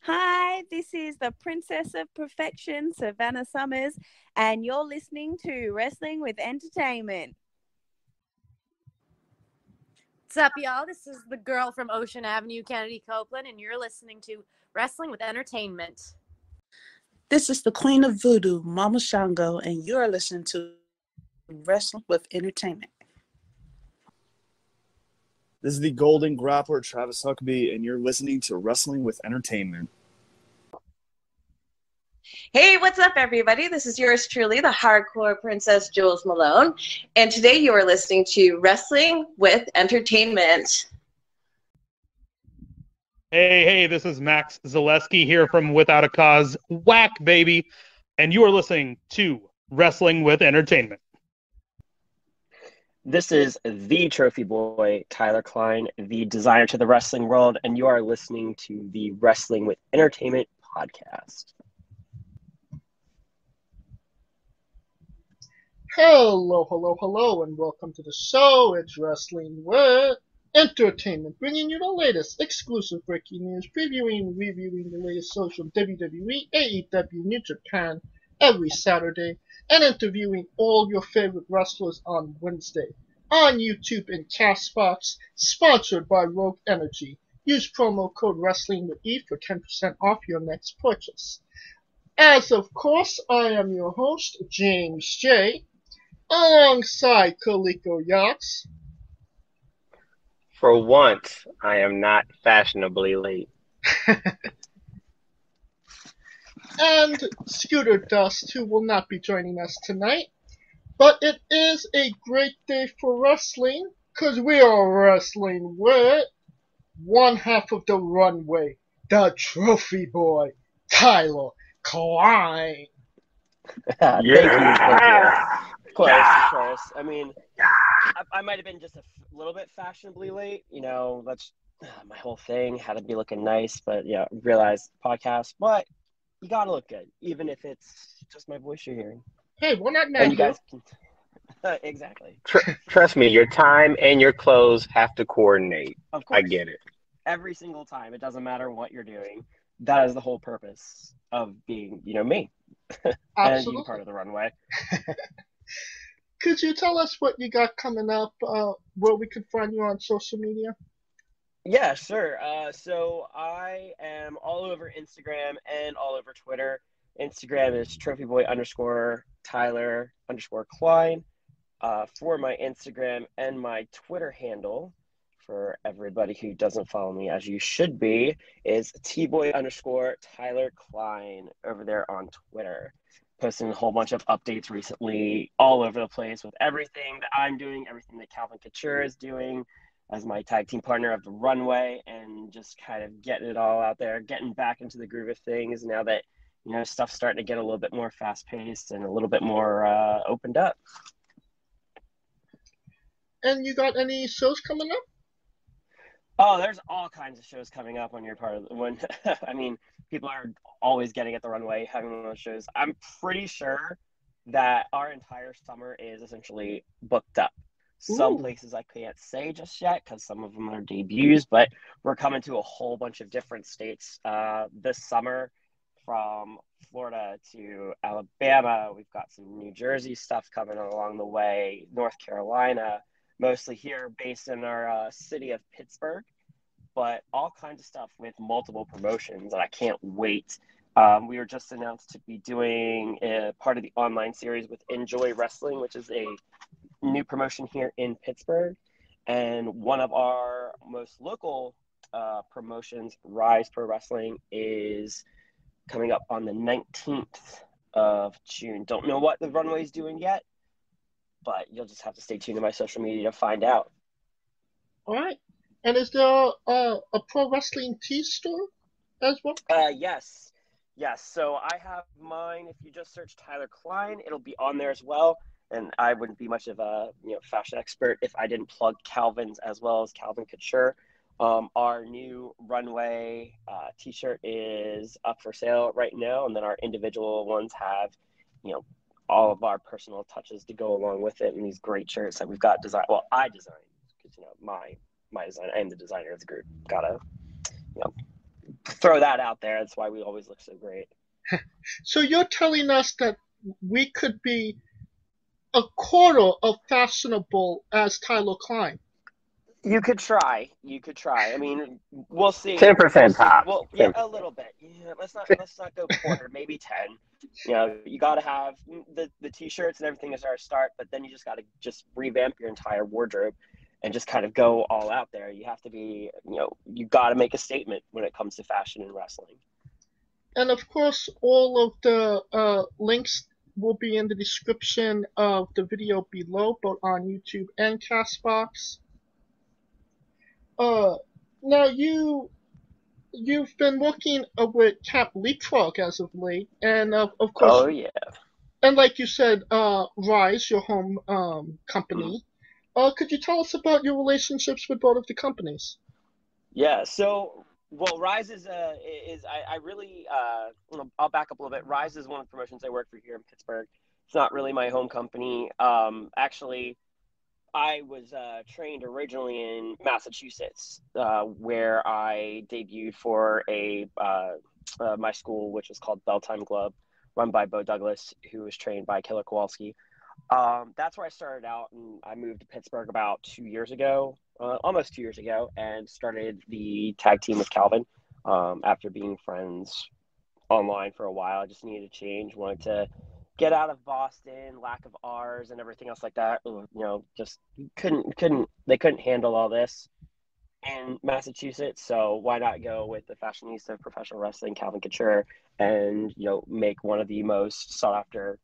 Hi, this is the Princess of Perfection, Savannah Summers, and you're listening to Wrestling with Entertainment. What's up, y'all? This is the girl from Ocean Avenue, Kennedy Copeland, and you're listening to Wrestling with Entertainment. This is the Queen of Voodoo, Mama Shango, and you're listening to Wrestling with Entertainment. This is the Golden Grappler, Travis Huckabee, and you're listening to Wrestling with Entertainment. Hey, what's up, everybody? This is yours truly, the Hardcore Princess Jules Malone, and today you are listening to Wrestling with Entertainment. Hey, this is Max Zaleski here from Without a Cause, Whack Baby, and you are listening to Wrestling with Entertainment. This is the trophy boy, Tyler Klein, the designer to the wrestling world, and you are listening to the Wrestling with Entertainment podcast. Hello, and welcome to the show. It's Wrestling with Entertainment, bringing you the latest exclusive breaking news, previewing and reviewing the latest shows from WWE, AEW, New Japan every Saturday, and interviewing all your favorite wrestlers on Wednesday. On YouTube and Castbox, sponsored by Rogue Energy. Use promo code WrestlingWithE for 10% off your next purchase. As of course, I am your host, James J., alongside Coleco Yachts. For once, I am not fashionably late. And Scooter Dust, who will not be joining us tonight. But it is a great day for wrestling, because we are wrestling with one half of the runway, the trophy boy, Tyler Klein. Thank you, of course. I mean, I might have been just a little bit fashionably late. You know, that's my whole thing. Had to be looking nice, but yeah, realized podcast. But you gotta look good, even if it's just my voice you're hearing. Hey, we're not mad. And you guys can... Exactly. Trust me, your time and your clothes have to coordinate. Of course. I get it. Every single time. It doesn't matter what you're doing. That is the whole purpose of being, me. And being part of the runway. Could you tell us what you got coming up, where we could find you on social media? Yeah, sure. So I am all over Instagram and all over Twitter. Instagram is trophyboy_Tyler_Klein. For my Instagram and my Twitter handle, for everybody who doesn't follow me as you should be, is tboy_Tyler Klein over there on Twitter. Posting a whole bunch of updates recently all over the place with everything that I'm doing, everything that Calvin Couture is doing as my tag team partner of the runway, and just kind of getting it all out there, getting back into the groove of things now that, stuff's starting to get a little bit more fast-paced and a little bit more opened up. And you got any shows coming up? Oh, there's all kinds of shows coming up on your part of when I mean, people are always getting at the runway, having one of those shows. I'm pretty sure that our entire summer is essentially booked up. Some places I can't say just yet because some of them are debuts, but we're coming to a whole bunch of different states this summer, from Florida to Alabama. We've got some New Jersey stuff coming along the way, North Carolina, mostly here based in our city of Pittsburgh, but all kinds of stuff with multiple promotions, and I can't wait. We were just announced to be doing a part of the online series with Enjoy Wrestling, which is a new promotion here in Pittsburgh, and one of our most local promotions, Rise Pro Wrestling, is coming up on the 19th of June. Don't know what the runway is doing yet, but you'll just have to stay tuned to my social media to find out. All right. And is there a pro wrestling tee store as well? Yes. So I have mine. If you just search Tyler Klein, it'll be on there as well. And I wouldn't be much of a fashion expert if I didn't plug Calvin's as well as Calvin Couture. Our new runway t-shirt is up for sale right now, and then our individual ones have, all of our personal touches to go along with it, and these great shirts that we've got designed. Well, I designed, because my design. I am the designer of the group. Gotta throw that out there. That's why we always look so great. So you're telling us that we could be a quarter of fashionable as Tyler Klein? You could try. I mean, we'll see. 10% top. Well, yeah, a little bit. Yeah, let's not go quarter, maybe 10. You know, you got to have the t-shirts and everything as our start, but then you just got to just revamp your entire wardrobe and just kind of go all out there. You have to be, you got to make a statement when it comes to fashion and wrestling. And of course, all of the links will be in the description of the video below, both on YouTube and Castbox. Now you've been working with Cap Leapfrog as of late, and of course, oh yeah, and like you said, Rise, your home company. Could you tell us about your relationships with both of the companies? Yeah. So, well, Rise is I really I'll back up a little bit. Rise is one of the promotions I work for here in Pittsburgh. It's not really my home company. Actually, I was trained originally in Massachusetts, where I debuted for my school, which was called Belltime Club, run by Bo Douglas, who was trained by Killer Kowalski. That's where I started out, and I moved to Pittsburgh about 2 years ago, almost 2 years ago, and started the tag team with Calvin. After being friends online for a while, I just needed a change, wanted to get out of Boston, lack of R's and everything else like that. Just they couldn't handle all this in Massachusetts. So why not go with the fashionista of professional wrestling, Calvin Couture, and make one of the most sought after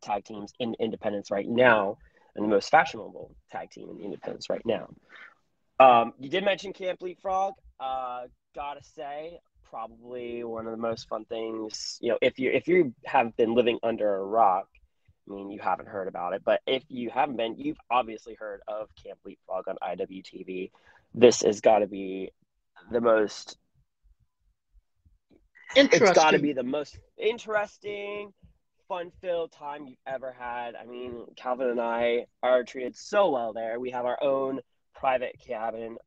tag teams in independence right now, and the most fashionable tag team in the independence right now. You did mention Camp Leapfrog. Gotta say, probably one of the most fun things, if you have been living under a rock, I mean, you haven't heard about it, but if you haven't been, you've obviously heard of Camp Leapfrog on IWTV. This has got to be the most interesting. It's got to be the most interesting, fun-filled time you've ever had. I mean, Calvin and I are treated so well there. We have our own private cabin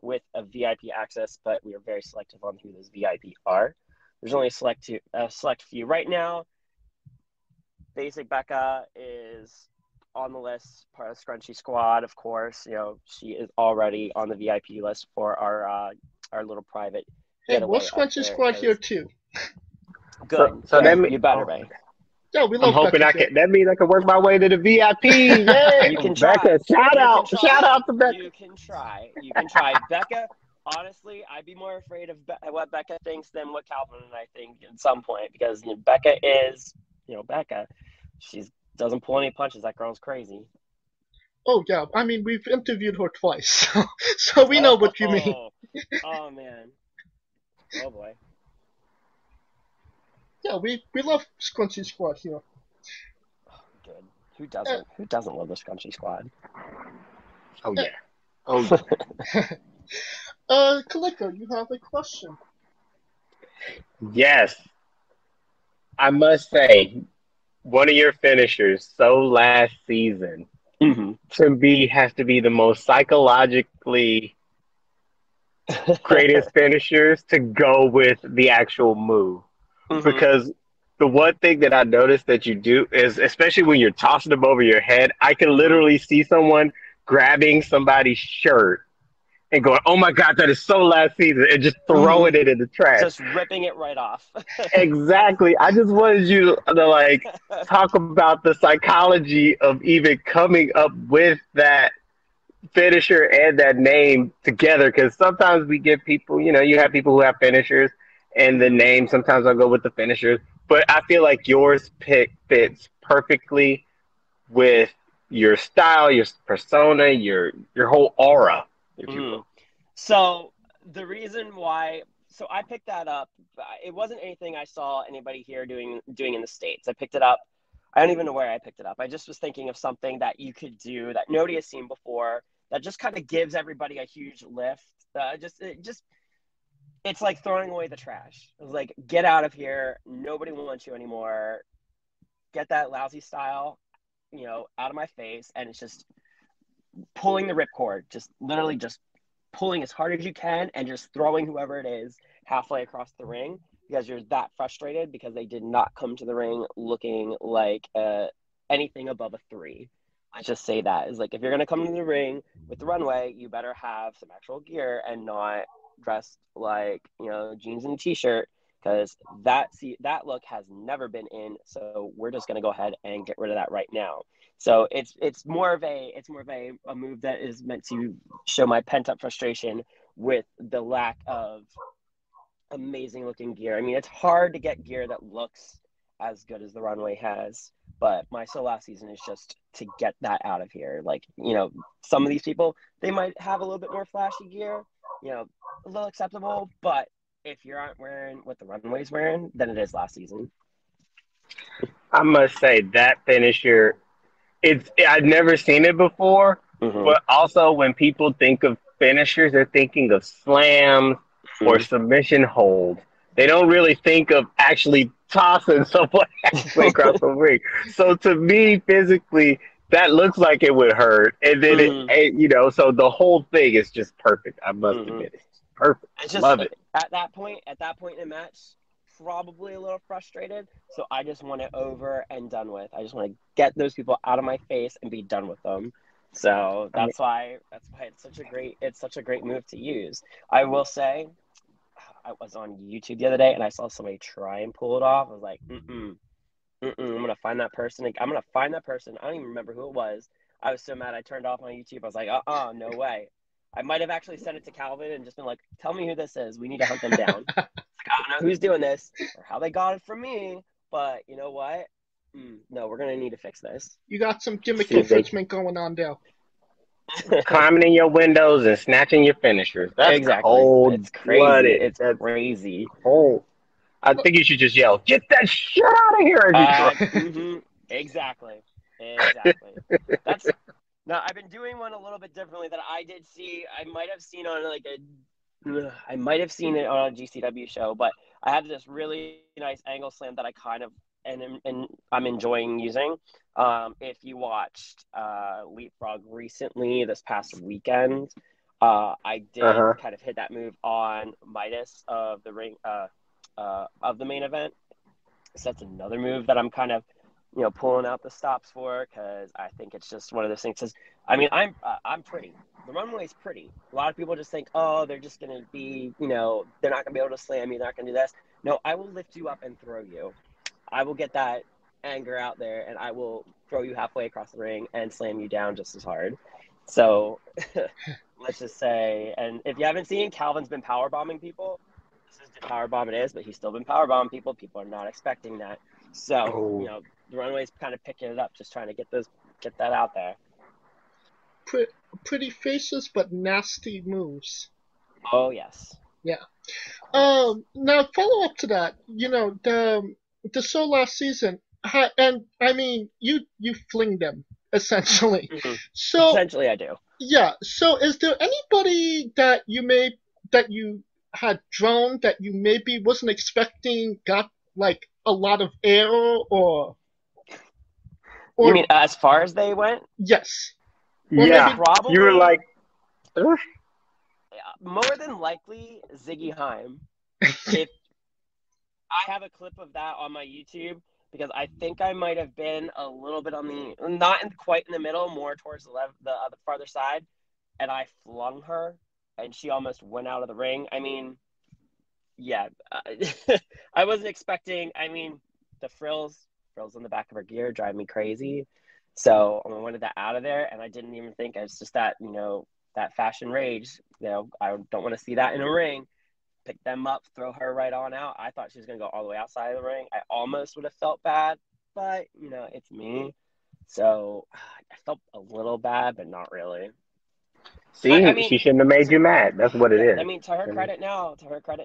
with a VIP access, but we are very selective on who those VIP are. There's only a select few right now. Basic Becca is on the list, part of the Scrunchy Squad, of course. She is already on the VIP list for our little private. Hey, we'll Scrunchy Squad here too. Good. So that you better be. Yeah, we love I'm hoping Becca. that means I can work my way to the VIP. Yeah, you can try. Becca, shout out to Becca. You can try. Becca, honestly, I'd be more afraid of what Becca thinks than what Calvin and I think at some point, because Becca is, Becca. She doesn't pull any punches. That girl's crazy. Oh yeah, I mean, we've interviewed her twice, so we know what you mean. Oh man. Oh boy. Yeah, we love Scrunchy Squad here. Oh, good. Who doesn't? Who doesn't love the Scrunchy Squad? Oh yeah. Oh. Kaliko, you have a question. Yes. I must say, one of your finishers, so last season, to me has to be the most psychologically greatest finishers to go with the actual move. Because the one thing that I noticed that you do is, especially when you're tossing them over your head, I can literally see someone grabbing somebody's shirt and going, "Oh my God, that is so last season," and just throwing it in the trash. Just ripping it right off. Exactly. I just wanted you to talk about the psychology of even coming up with that finisher and that name together, because sometimes we get people, you have people who have finishers and the name, sometimes I'll go with the finishers, but I feel like yours fits perfectly with your style, your persona, your whole aura, if you will. So the reason why, I picked that up, it wasn't anything I saw anybody here doing in the States. I picked it up. I don't even know where I picked it up. I just was thinking of something that you could do that nobody has seen before, that just kind of gives everybody a huge lift. It's like throwing away the trash. It's like, get out of here. Nobody wants you anymore. Get that lousy style, out of my face. And it's just pulling the ripcord, just literally just pulling as hard as you can and just throwing whoever it is halfway across the ring because you're that frustrated because they did not come to the ring looking like anything above a 3. Let's just say that is like, if you're going to come to the ring with the runway, you better have some actual gear and not dressed like, jeans and a t-shirt, because that look has never been in. So we're just going to go ahead and get rid of that right now. So it's more of a move that is meant to show my pent up frustration with the lack of amazing looking gear. I mean, it's hard to get gear that looks as good as the runway has, but my soul last season is just to get that out of here. Like, some of these people, they might have a little bit more flashy gear, a little acceptable, but if you aren't wearing what the runway's wearing, then it is last season. I must say that finisher, I've never seen it before, but also when people think of finishers, they're thinking of slams or submission holds. They don't really think of actually tossing someone halfway across the ring. So to me, physically, that looks like it would hurt. And then, so the whole thing is just perfect. I must admit, it's perfect. It's just, love it. At that point in the match, probably a little frustrated. So I just want it over and done with. I just want to get those people out of my face and be done with them. So that's why it's such a great move to use. I will say, I was on YouTube the other day and I saw somebody try and pull it off. I was like, I'm gonna find that person. I don't even remember who it was. I was so mad I turned off my YouTube. I was like, no way. I might have actually sent it to Calvin and just been like, tell me who this is. We need to hunt them down. I don't know who's doing this or how they got it from me, but you know what? No, we're gonna need to fix this. You got some gimmick infringement going on there. Climbing in your windows and snatching your finishers. That's exactly. It's crazy. It's crazy. Oh, I think you should just yell, "Get that shit out of here!" Exactly. Now I've been doing one a little bit differently that I did see. I might have seen it on a GCW show, but I have this really nice angle slam that I kind of and I'm enjoying using. If you watched Leapfrog recently this past weekend, I did kind of hit that move on Midas of the ring of the main event. So that's another move that I'm kind of pulling out the stops for, because I think it's just one of those things. Cause, I mean, I'm pretty. The runway's pretty. A lot of people just think, oh, they're just gonna be, they're not gonna be able to slam you. They're not gonna do this. No, I will lift you up and throw you. I will get that anger out there, and I will throw you halfway across the ring and slam you down just as hard. So let's just say, and if you haven't seen, Calvin's been powerbombing people. This is the powerbomb it is, but he's still been powerbombing people. People are not expecting that. So, the runway's kind of picking it up, just trying to get that out there. Pretty faces, but nasty moves. Oh, yes. Yeah. Now, follow up to that, the show last season, and I mean, you fling them, essentially. So essentially, I do. Yeah. So, is there anybody that you had drawn that you maybe wasn't expecting got like a lot of air, or you mean as far as they went? Yes. Or yeah. Probably, you were like, more than likely Ziggy Haim. If I have a clip of that on my YouTube, because I think I might have been a little bit on quite in the middle, more towards the farther side, and I flung her, and she almost went out of the ring. I mean, yeah, I wasn't expecting. I mean, the frills on the back of her gear drive me crazy, so I wanted that out of there, and I didn't even think it's just that that fashion rage. I don't want to see that in a ring. Pick them up, throw her right on out. I thought she was going to go all the way outside of the ring. I almost would have felt bad, but, it's me. So I felt a little bad, but not really. See, I mean, she shouldn't have made you mad. That's what it is. I mean, to her credit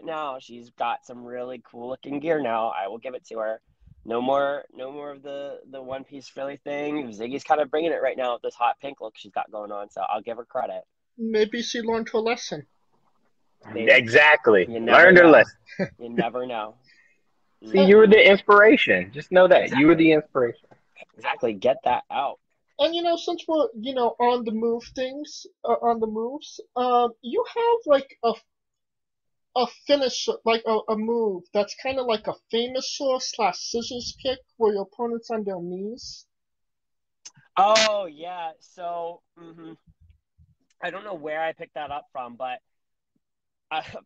now, she's got some really cool looking gear now. I will give it to her. No more of the one-piece frilly thing. Ziggy's kind of bringing it right now with this hot pink look she's got going on, so I'll give her credit. Maybe she learned her lesson. Maybe. Exactly. Learned her lesson. You never know. See, you were the inspiration. Just know that. Exactly. You were the inspiration. Exactly. Get that out. And since we're on the move things, on the moves, you have like a finish, like a move that's kind of like a famous saw slash scissors kick, where your opponent's on their knees. Oh yeah, so I don't know where I picked that up from, but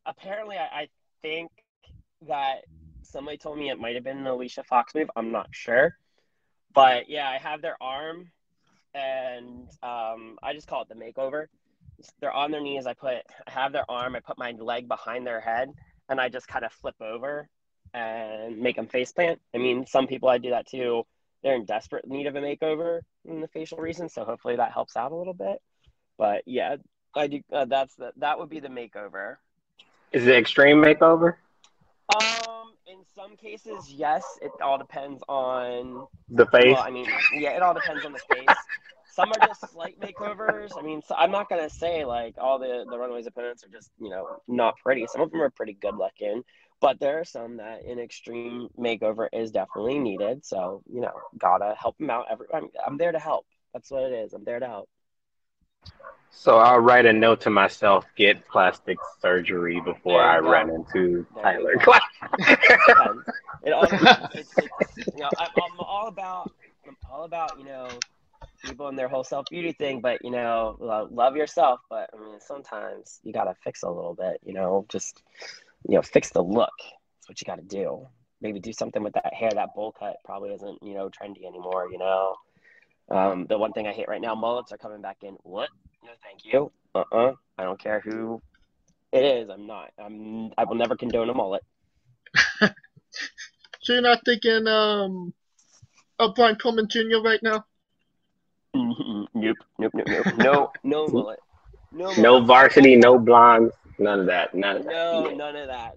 apparently I think that somebody told me it might have been an Alicia Fox move. I'm not sure, but yeah, I have their arm, and I just call it the makeover. They're on their knees. I have their arm. I put my leg behind their head, and I just kind of flip over and make them face plant. I mean, some people I do that too. They're in desperate need of a makeover in the facial reasons, so hopefully that helps out a little bit. But yeah, I do. That would be the makeover. Is it extreme makeover? In some cases, yes. It all depends on the face. Well, I mean, yeah, it all depends on the face. Some are just slight makeovers. I mean, so I'm not gonna say like all the Runaways opponents are just not pretty. Some of them are pretty good looking, but there are some that an extreme makeover is definitely needed. So gotta help them out. I'm there to help. That's what it is. I'm there to help. So I'll write a note to myself: get plastic surgery before I run into Tyler. It all depends. I'm all about people and their whole self beauty thing, but love yourself. But I mean, sometimes you gotta fix a little bit. Just fix the look. That's what you gotta do. Maybe do something with that hair. That bowl cut probably isn't trendy anymore. The one thing I hate right now, mullets are coming back in. What? No, thank you. I don't care who it is. I will never condone a mullet. So you're not thinking of Brian Pillman Jr. right now? Nope. No mullet. No varsity, no blondes, none of that. None of that.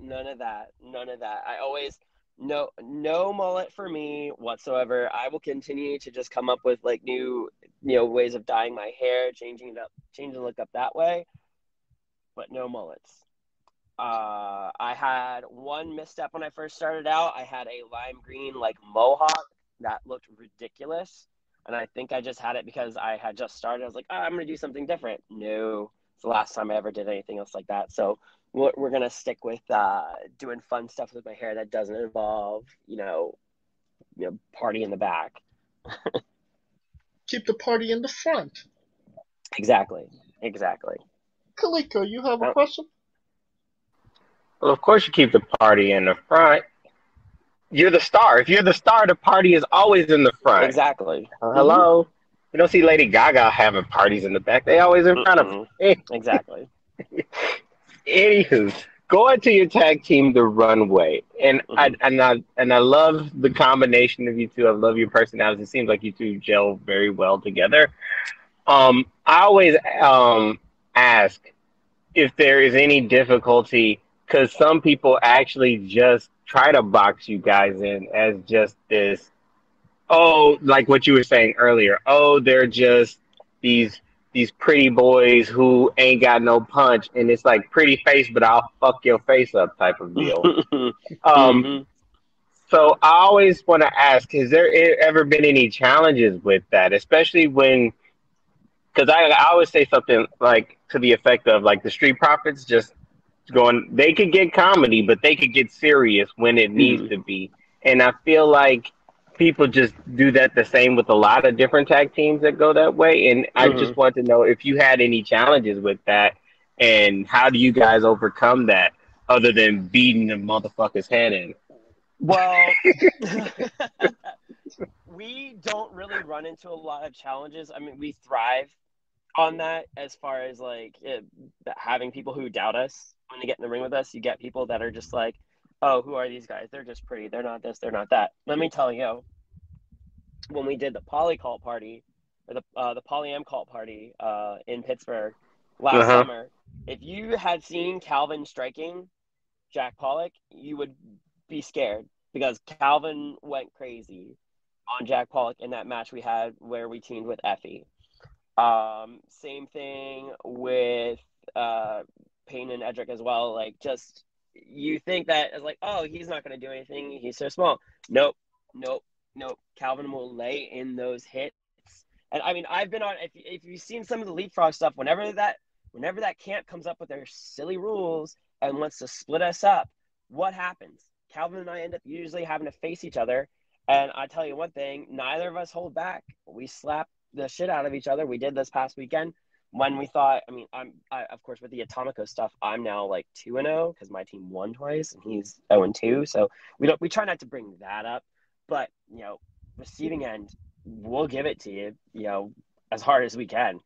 I always no mullet for me whatsoever. I will continue to just come up with like new ways of dyeing my hair, changing the look up that way, but no mullets. I had one misstep when I first started out. I had a lime green like mohawk that looked ridiculous, and I think I just had it because I had just started. I was like, I'm gonna do something different. No, it's the last time I ever did anything else like that. So we're gonna stick with doing fun stuff with my hair that doesn't involve party in the back. Keep the party in the front. Exactly. Kaliko, you have a question? Well, of course you keep the party in the front. You're the star. If you're the star, the party is always in the front. Exactly. Hello? Mm-hmm. You don't see Lady Gaga having parties in the back. They always in front of her. Exactly. Anywho, going to your tag team, The Runway, and I love the combination of you two. I love your personalities. It seems like you two gel very well together. I always ask if there is any difficulty, because some people actually just try to box you guys in as just this, like what you were saying earlier. They're just these pretty boys who ain't got no punch, and it's like pretty face, but I'll fuck your face up type of deal. So I always want to ask, has there ever been any challenges with that, especially when, because I always say something like to the effect of like the Street Profits just going, they could get comedy, but they could get serious when it needs to be. And I feel like people just do that the same with a lot of different tag teams that go that way. And I just want to know if you had any challenges with that, and how do you guys overcome that other than beating the motherfucker's head in? Well, we don't really run into a lot of challenges. I mean, we thrive on that as far as like having people who doubt us when they get in the ring with us. You get people that are just like, oh, who are these guys? They're just pretty. They're not this. They're not that. Let me tell you, when we did the Poly Cult party, or the Polyam Cult party in Pittsburgh last summer, if you had seen Calvin striking Jack Pollock, you would be scared, because Calvin went crazy on Jack Pollock in that match we had where we teamed with Effie. Same thing with Payne and Edric as well. Like, just, you think that it's like, oh, he's not going to do anything, he's so small. Nope. Calvin will lay in those hits And I mean, I've been on. If you've seen some of the leapfrog stuff, whenever that camp comes up with their silly rules and wants to split us up, what happens? Calvin and I end up usually having to face each other. And I tell you one thing, neither of us hold back. We slap the shit out of each other. We did this past weekend when we thought, I mean, I of course, with the Atomico stuff, I'm now like 2-0 because my team won twice and he's 0-2. So we try not to bring that up. But, receiving end, we'll give it to you, as hard as we can.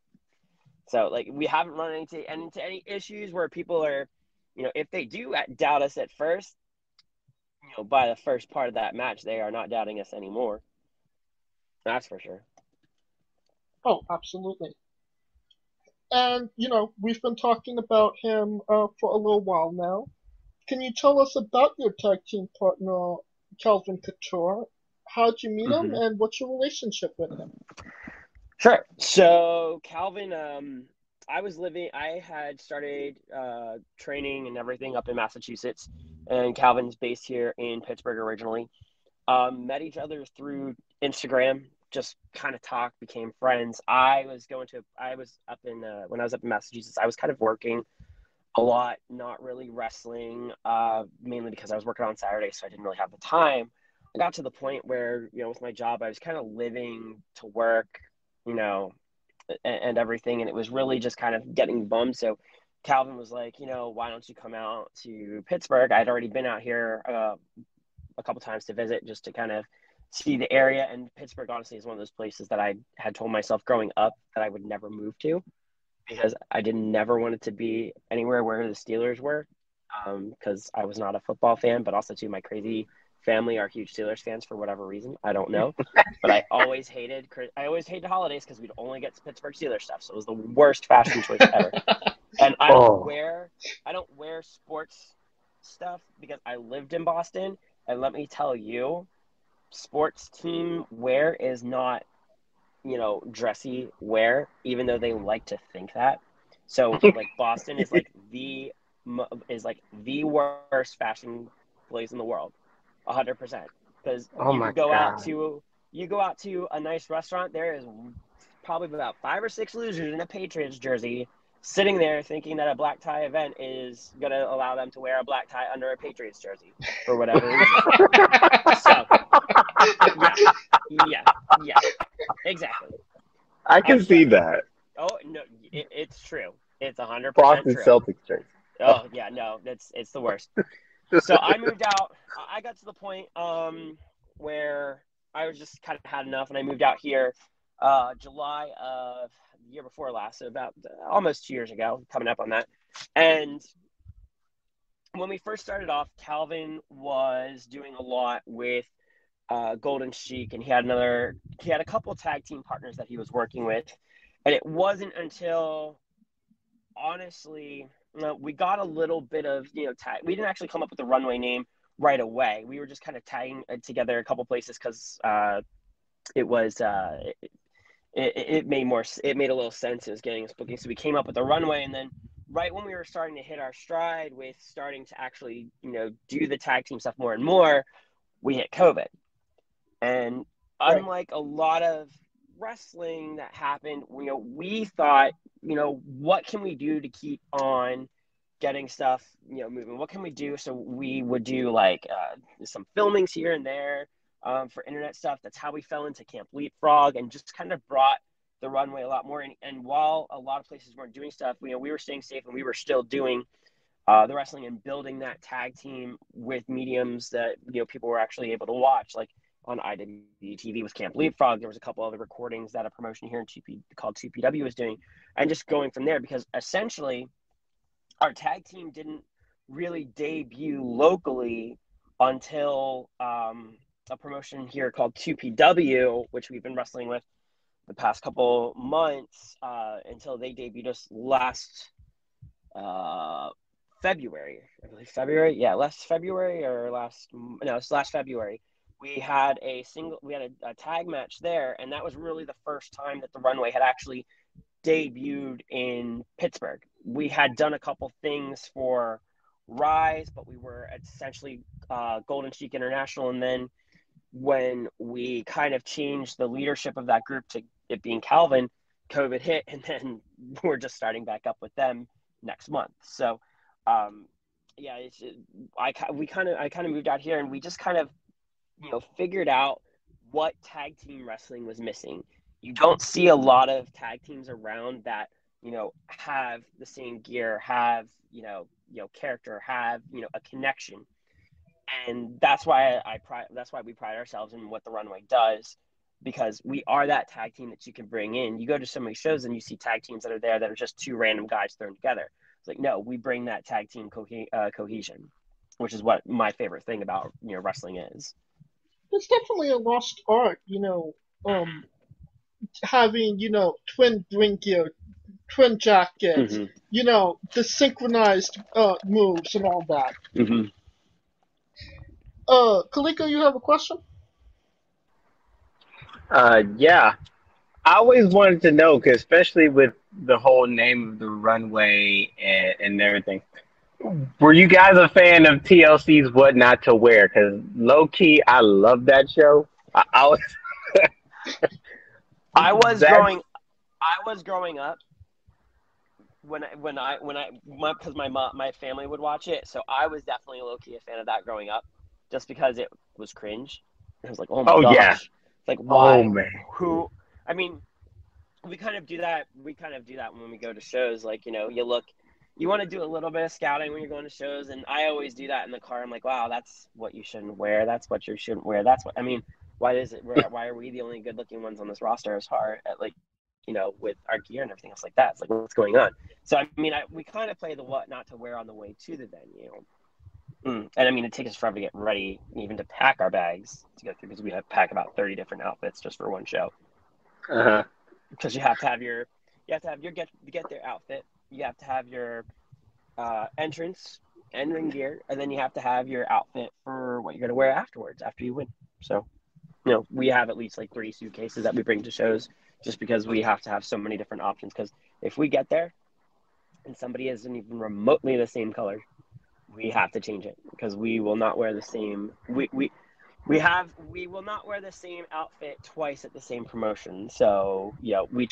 So, like, we haven't run into any issues where people are, if they do doubt us at first, by the first part of that match, they are not doubting us anymore. That's for sure. Oh, absolutely. And, we've been talking about him for a little while now. Can you tell us about your tag team partner, Calvin Couture? How'd you meet him, and what's your relationship with him? Sure. So, Calvin, I had started training and everything up in Massachusetts, and Calvin's based here in Pittsburgh originally. Met each other through Instagram, just kind of talked, became friends. when I was up in Massachusetts, I was kind of working a lot, not really wrestling, mainly because I was working on Saturday, so I didn't really have the time. I got to the point where, with my job, I was kind of living to work, and everything. And it was really just kind of getting bummed. So Calvin was like, why don't you come out to Pittsburgh? I'd already been out here a couple times to visit, just to kind of see the area. And Pittsburgh, honestly, is one of those places that I had told myself growing up that I would never move to, because I never wanted to be anywhere where the Steelers were, because I was not a football fan, but also too, my crazy family are huge Steelers fans for whatever reason. I don't know, but I always hated holidays because we'd only get Pittsburgh Steelers stuff. So it was the worst fashion choice ever. And I don't wear sports stuff because I lived in Boston, and let me tell you, sports team wear is not, dressy wear, even though they like to think that. So like Boston is like the worst fashion place in the world. 100%, because you go out to a nice restaurant, there is probably about 5 or 6 losers in a Patriots jersey sitting there thinking that a black tie event is going to allow them to wear a black tie under a Patriots jersey for whatever reason. So, yeah, exactly. I can see that. Oh no, it's true. It's 100% Boston true. Celtics jersey. Oh yeah, no, it's the worst. So I moved out. I got to the point where I was just kind of had enough, and I moved out here July of the year before last, so about almost 2 years ago, coming up on that. And when we first started off, Calvin was doing a lot with Golden Sheik, and he had a couple tag team partners that he was working with. And it wasn't until, honestly, we got a little bit of, tag. We didn't actually come up with the runway name right away. We were just kind of tagging together a couple places because it made a little sense. It was getting us booking. So we came up with the runway, and then right when we were starting to hit our stride with starting to actually, do the tag team stuff more and more, we hit COVID. And unlike a lot of wrestling that happened, we thought, what can we do to keep on getting stuff, moving? What can we do? So we would do like some filmings here and there for internet stuff. That's how we fell into Camp Leapfrog, and just kind of brought the runway a lot more. And while a lot of places weren't doing stuff, we were staying safe, and we were still doing the wrestling and building that tag team with mediums that, people were actually able to watch. Like on IWTV with Camp Leapfrog, there was a couple other recordings that a promotion here in called 2PW was doing, and just going from there, because essentially our tag team didn't really debut locally until a promotion here called 2PW, which we've been wrestling with the past couple months, until they debuted us last February. I believe February. Yeah, last February it's last February. We had a tag match there, and that was really the first time that the runway had actually debuted in Pittsburgh. We had done a couple things for Rise, but we were essentially Golden Sheik International. And then when we kind of changed the leadership of that group to it being Calvin, COVID hit, and then we're just starting back up with them next month. So, yeah, I kind of moved out here, and we just kind of, figured out what tag team wrestling was missing. You don't see a lot of tag teams around that, have the same gear, have, character, have, a connection. And that's why we pride ourselves in what the Runway does, because we are that tag team that you can bring in. You go to so many shows and you see tag teams that are there that are just two random guys thrown together. It's like, no, we bring that tag team cohesion, which is what my favorite thing about, wrestling is. It's definitely a lost art, having, twin ring gear, twin jackets, the synchronized moves and all that. Kaliko, you have a question? Yeah. I always wanted to know, cause especially with the whole name of the Runway and everything, were you guys a fan of TLC's What Not to Wear? Because low key, I love that show. I was. I was growing up because my family would watch it, so I was definitely low key a fan of that growing up, just because it was cringe. It was like, oh my gosh, yeah. Like, why? Oh man. Who? I mean, we kind of do that. We kind of do that when we go to shows. Like, you look. You want to do a little bit of scouting when you're going to shows, and I always do that in the car. I'm like, wow, that's what you shouldn't wear. That's what you shouldn't wear. That's what I mean. Why are we the only good-looking ones on this roster as far at, like, with our gear and everything else like that? It's like, what's going on? So I mean, we kind of play the what not to wear on the way to the venue. And I mean, it takes us forever to get ready, even to pack our bags to go through, because we have to pack about 30 different outfits just for one show. Because you have to have your get there outfit. You have to have your entrance and ring gear, and then you have to have your outfit for what you're going to wear afterwards, after you win. So, we have at least like 3 suitcases that we bring to shows, just because we have to have so many different options. Because if we get there and somebody isn't even remotely the same color, we have to change it, because we will not wear the same. We will not wear the same outfit twice at the same promotion. So, we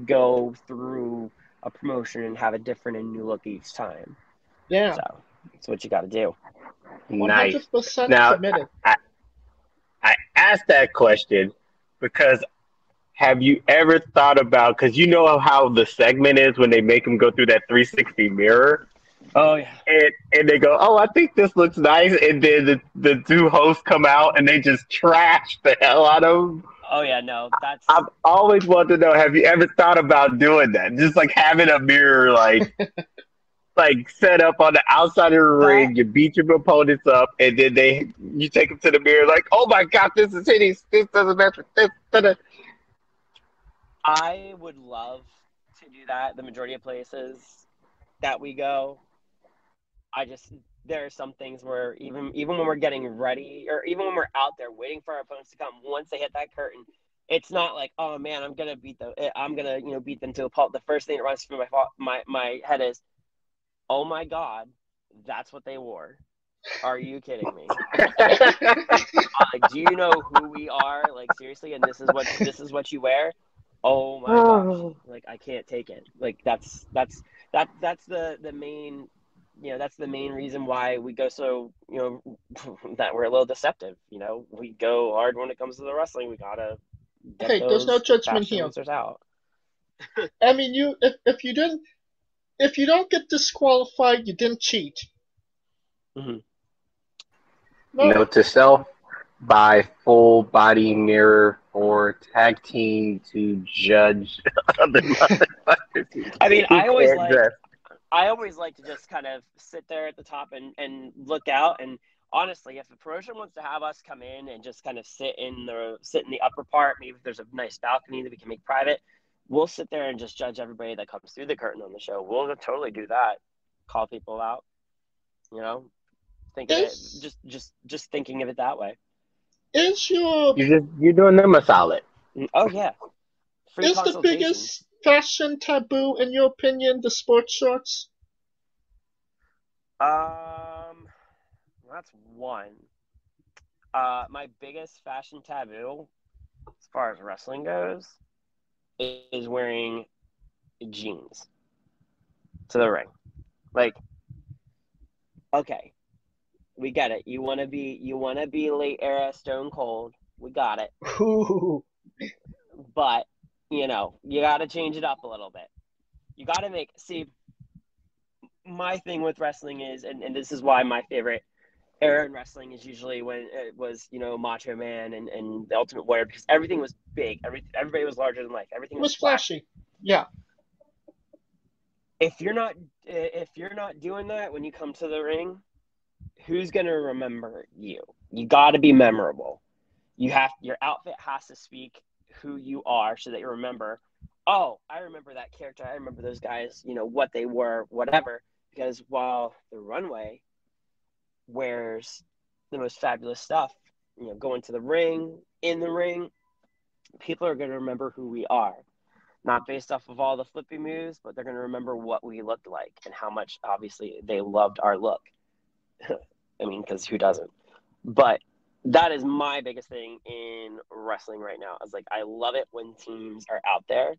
go through a promotion and have a different and new look each time. Yeah. So that's what you got to do. 100% Now, committed. I asked that question because have you ever thought about, because you know how the segment is when they make them go through that 360 mirror? Oh, yeah. And they go, oh, I think this looks nice. And then the 2 hosts come out and they just trash the hell out of them. Oh, yeah, no, that's... I've always wanted to know, have you ever thought about doing that? Just like having a mirror, like set up on the outside of the ring, you beat your opponents up, and then you take them to the mirror like, oh my God, this is hideous. This doesn't match with this. Da-da. I would love to do that. The majority of places that we go, there are some things where even when we're getting ready, or even when we're out there waiting for our opponents to come, once they hit that curtain, it's not like, oh man, I'm gonna beat them to a pulp. The first thing that runs through my head is, oh my God, that's what they wore. Are you kidding me? Do you know who we are? Like, seriously, and this is what you wear? Oh my gosh! Like, I can't take it. Like, that's the main. That's the main reason why we go so, that we're a little deceptive. We go hard when it comes to the wrestling. We gotta get there's no judgment here. Out. I mean, if you don't get disqualified, you didn't cheat. Mm-hmm. Note to self: buy full body mirror for tag team to judge other motherfuckers. I mean, I always like to just kind of sit there at the top and look out. And honestly, if the promotion wants to have us come in and just kind of sit in the upper part, maybe if there's a nice balcony that we can make private, we'll sit there and just judge everybody that comes through the curtain on the show. We'll totally do that. Call people out. Just thinking of it that way. You're doing them a solid. Oh yeah. Is the biggest fashion taboo, in your opinion, the sports shorts? That's one. My biggest fashion taboo as far as wrestling goes, is wearing jeans to the ring. Like, okay, we get it. You want to be late era Stone Cold. We got it. Ooh. But, you got to change it up a little bit. You got to see, my thing with wrestling is, and this is why my favorite era in wrestling is usually when it was, Macho Man and the Ultimate Warrior, because everything was big. Everybody was larger than life. Everything It was flashy. Yeah. If you're not doing that when you come to the ring, who's going to remember you? You got to be memorable. Your outfit has to speak who you are, so that you remember, oh, I remember that character. I remember those guys, what they were, whatever. Because while the runway wears the most fabulous stuff, going to the ring, in the ring, people are going to remember who we are. Not based off of all the flippy moves, but they're going to remember what we looked like and how much, obviously, they loved our look. I mean, because who doesn't? But that is my biggest thing in wrestling right now. It's like, I love it when teams are out there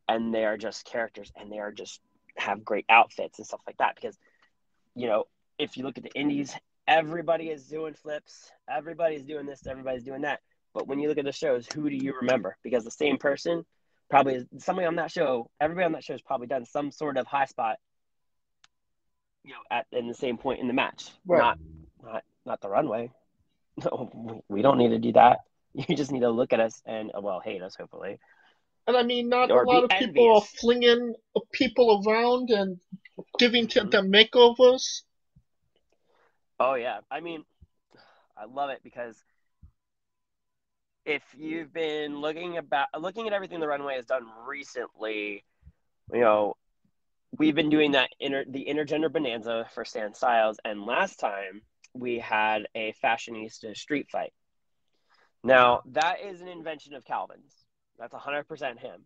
and they are just characters and they are just have great outfits and stuff like that. Because, if you look at the indies, everybody is doing flips. Everybody's doing this. Everybody's doing that. But when you look at the shows, who do you remember? Because the same person probably is somebody on that show. Everybody on that show has probably done some sort of high spot, in the same point in the match. Right. Not the runway. No, we don't need to do that. You just need to look at us and, hate us, hopefully. And I mean, not Or a lot of be people are envious. flinging people around and giving them makeovers. Oh, yeah. I mean, I love it because if you've been looking at everything the runway has done recently, we've been doing the intergender bonanza for Stan Styles, and last time we had a fashionista street fight. Now, that is an invention of Calvin's. That's 100% him.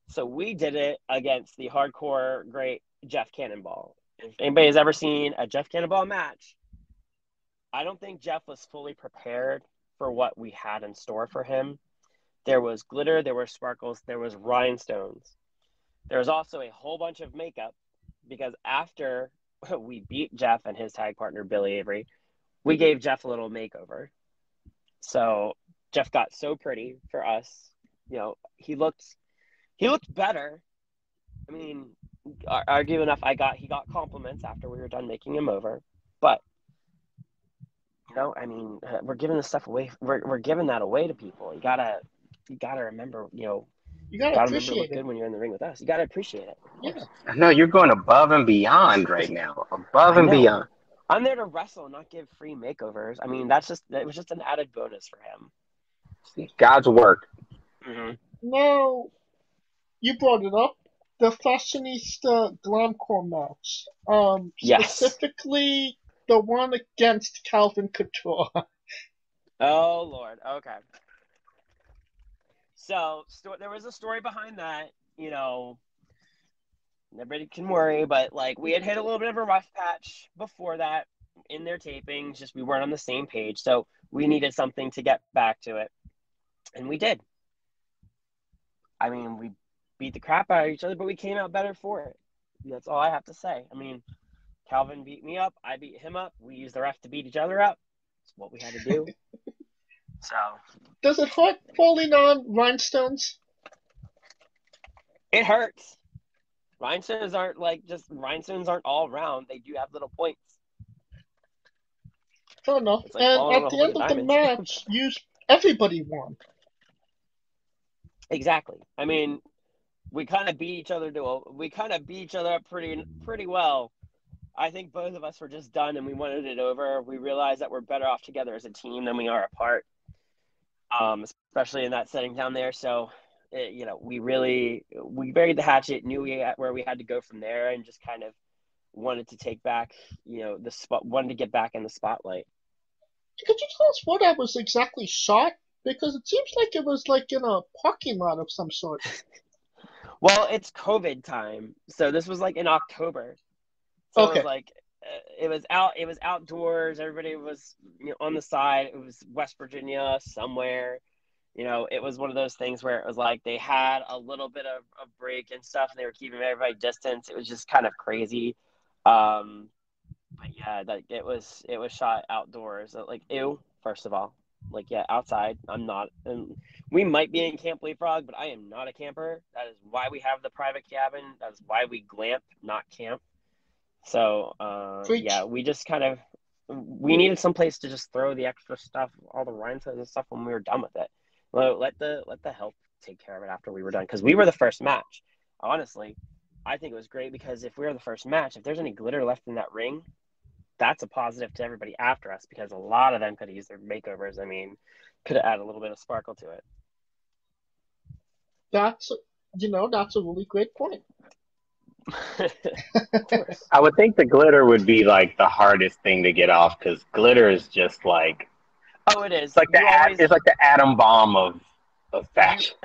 So we did it against the hardcore great Jeff Cannonball. If anybody has ever seen a Jeff Cannonball match, I don't think Jeff was fully prepared for what we had in store for him. There was glitter, there were sparkles, there was rhinestones. There was also a whole bunch of makeup, because after we beat Jeff and his tag partner, Billy Avery, we gave Jeff a little makeover. So Jeff got so pretty for us. He looked better. I mean, arguing enough, he got compliments after we were done making him over. But, I mean, we're giving this stuff away. We're giving that away to people. You gotta remember, You gotta gotta remember to appreciate look it. good when you're in the ring with us. You gotta appreciate it. Yeah. No, you're going above and beyond right now. Above and beyond. I'm there to wrestle, not give free makeovers. I mean, it was just an added bonus for him. God's work. Mm-hmm. Now, you brought it up. The Fashionista Glamcore match. Yes. Specifically, the one against Calvin Couture. Oh, Lord. Okay. So there was a story behind that, nobody can worry, but we had hit a little bit of a rough patch before that in their tapings, just we weren't on the same page. So we needed something to get back to it. And we did. I mean, we beat the crap out of each other, but we came out better for it. That's all I have to say. I mean, Calvin beat me up. I beat him up. We used the ref to beat each other up. It's what we had to do. So. Does it hurt falling on rhinestones? It hurts. Rhinestones aren't all round. They do have little points. Fair enough. Like and at the end of the match, everybody won. Exactly. I mean, we kind of beat each other up pretty well. I think both of us were just done and we wanted it over. We realized that we're better off together as a team than we are apart, especially in that setting down there. So, we buried the hatchet, knew where we had to go from there, and just kind of wanted to take back, the spot, wanted to get back in the spotlight. Could you tell us where that was exactly shot? Because it seems like it was in a parking lot of some sort. Well, it's COVID time, so this was in October. So okay. It was outdoors. Everybody was on the side. It was West Virginia somewhere, you know, it was one of those things where it was like they had a little bit of a break and stuff, and they were keeping everybody distance. It was just kind of crazy. But yeah, like it was shot outdoors. Like, ew, first of all. Like, yeah, outside. I'm not. And we might be in Camp Leapfrog, but I am not a camper. That is why we have the private cabin. That's why we glamp, not camp. So, yeah, we just kind of, we needed some place to just throw the extra stuff, all the rhinestones and stuff when we were done with it. Let the help take care of it after we were done, because we were the first match. Honestly, I think it was great, because if we were the first match, if there's any glitter left in that ring, that's a positive to everybody after us, because a lot of them could use their makeovers. I mean, could add a little bit of sparkle to it. That's a really great point. I would think the glitter would be like the hardest thing to get off, because glitter is just like, oh, it is. It's like it's like the atom bomb of fashion.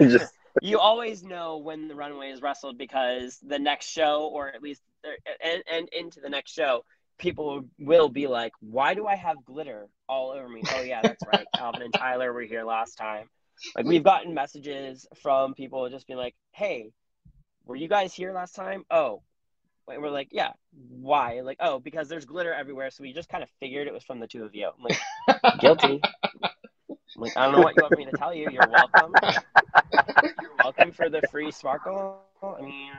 You always know when the runway is wrestled, because the next show, or at least and into the next show, people will be like, why do I have glitter all over me? Oh yeah, that's right. Calvin and Tyler were here last time. Like, we've gotten messages from people just being like, hey, were you guys here last time? Oh, and we're like, yeah. Why? Like, oh, because there's glitter everywhere, so we just kind of figured it was from the two of you. I'm like, guilty. I'm like, I don't know what you want me to tell you. You're welcome. You're welcome for the free sparkle. I mean,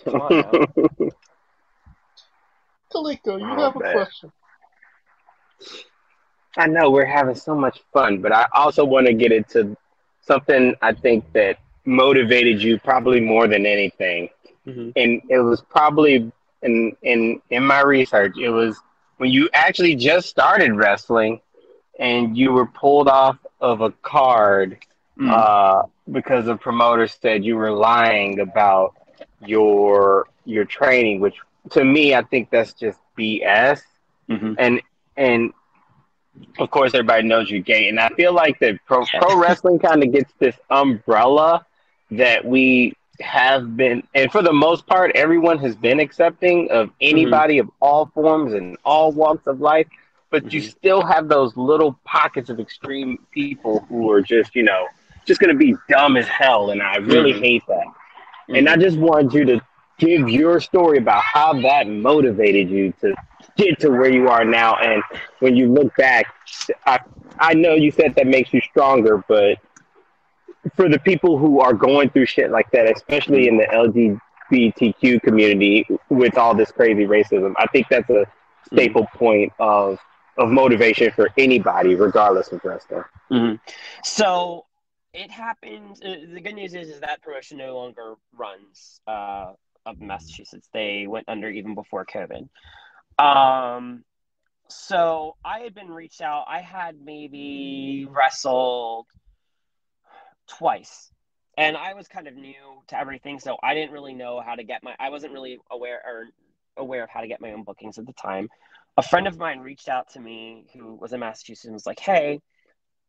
come on now. Kaliko, you have a question. I know we're having so much fun, but I also want to get into something I think that motivated you probably more than anything. Mm-hmm. And it was probably in my research, it was when you actually just started wrestling and you were pulled off of a card because the promoter said you were lying about your training, which to me, I think that's just BS. Mm-hmm. And of course, everybody knows you're gay, and I feel like that pro wrestling kind of gets this umbrella that we have been, and for the most part, everyone has been accepting of anybody of all forms and all walks of life. But you still have those little pockets of extreme people who are just, just going to be dumb as hell, and I really hate that. And I just wanted you to give your story about how that motivated you to get to where you are now. And when you look back, I know you said that makes you stronger, but for the people who are going through shit like that, especially in the LGBTQ community with all this crazy racism, I think that's a staple point of motivation for anybody, regardless of wrestling. So it happened. The good news is that promotion no longer runs up in Massachusetts. They went under even before COVID. So I had been reached out. I had maybe wrestled twice, and I was kind of new to everything, so I didn't really know how to get I wasn't really aware of how to get my own bookings at the time. A friend of mine reached out to me who was in Massachusetts and was like, hey,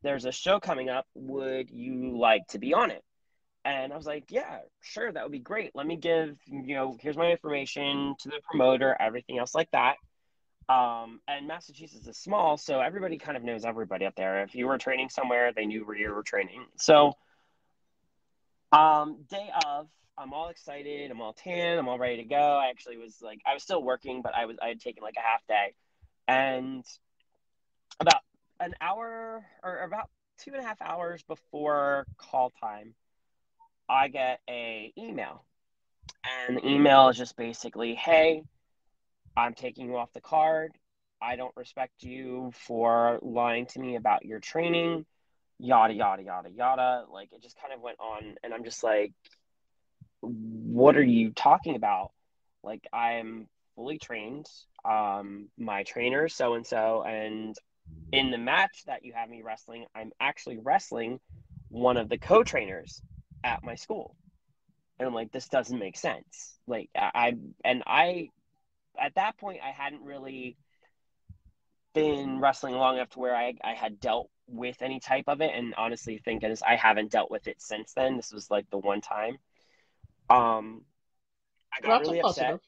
there's a show coming up. Would you like to be on it? And I was like, yeah, sure, that would be great. Let me give, here's my information to the promoter, everything else like that. And Massachusetts is small, so everybody kind of knows everybody up there. If you were training somewhere, they knew where you were training. So, day of, I'm all excited, I'm all tan, I'm all ready to go. I actually was I was still working, but I had taken like a half day. And about an hour or about 2.5 hours before call time, I get a email. And the email is just basically, hey, I'm taking you off the card. I don't respect you for lying to me about your training, yada, yada, yada, yada. Like, it just kind of went on, and I'm just like, what are you talking about? Like, I'm fully trained. My trainer, so-and-so, and in the match that you have me wrestling, I'm actually wrestling one of the co-trainers at my school. And I'm like, this doesn't make sense. Like, I at that point, I hadn't really been wrestling long enough to where I had dealt with any type of it. And honestly, thinking I haven't dealt with it since then. This was like the one time. I got really upset.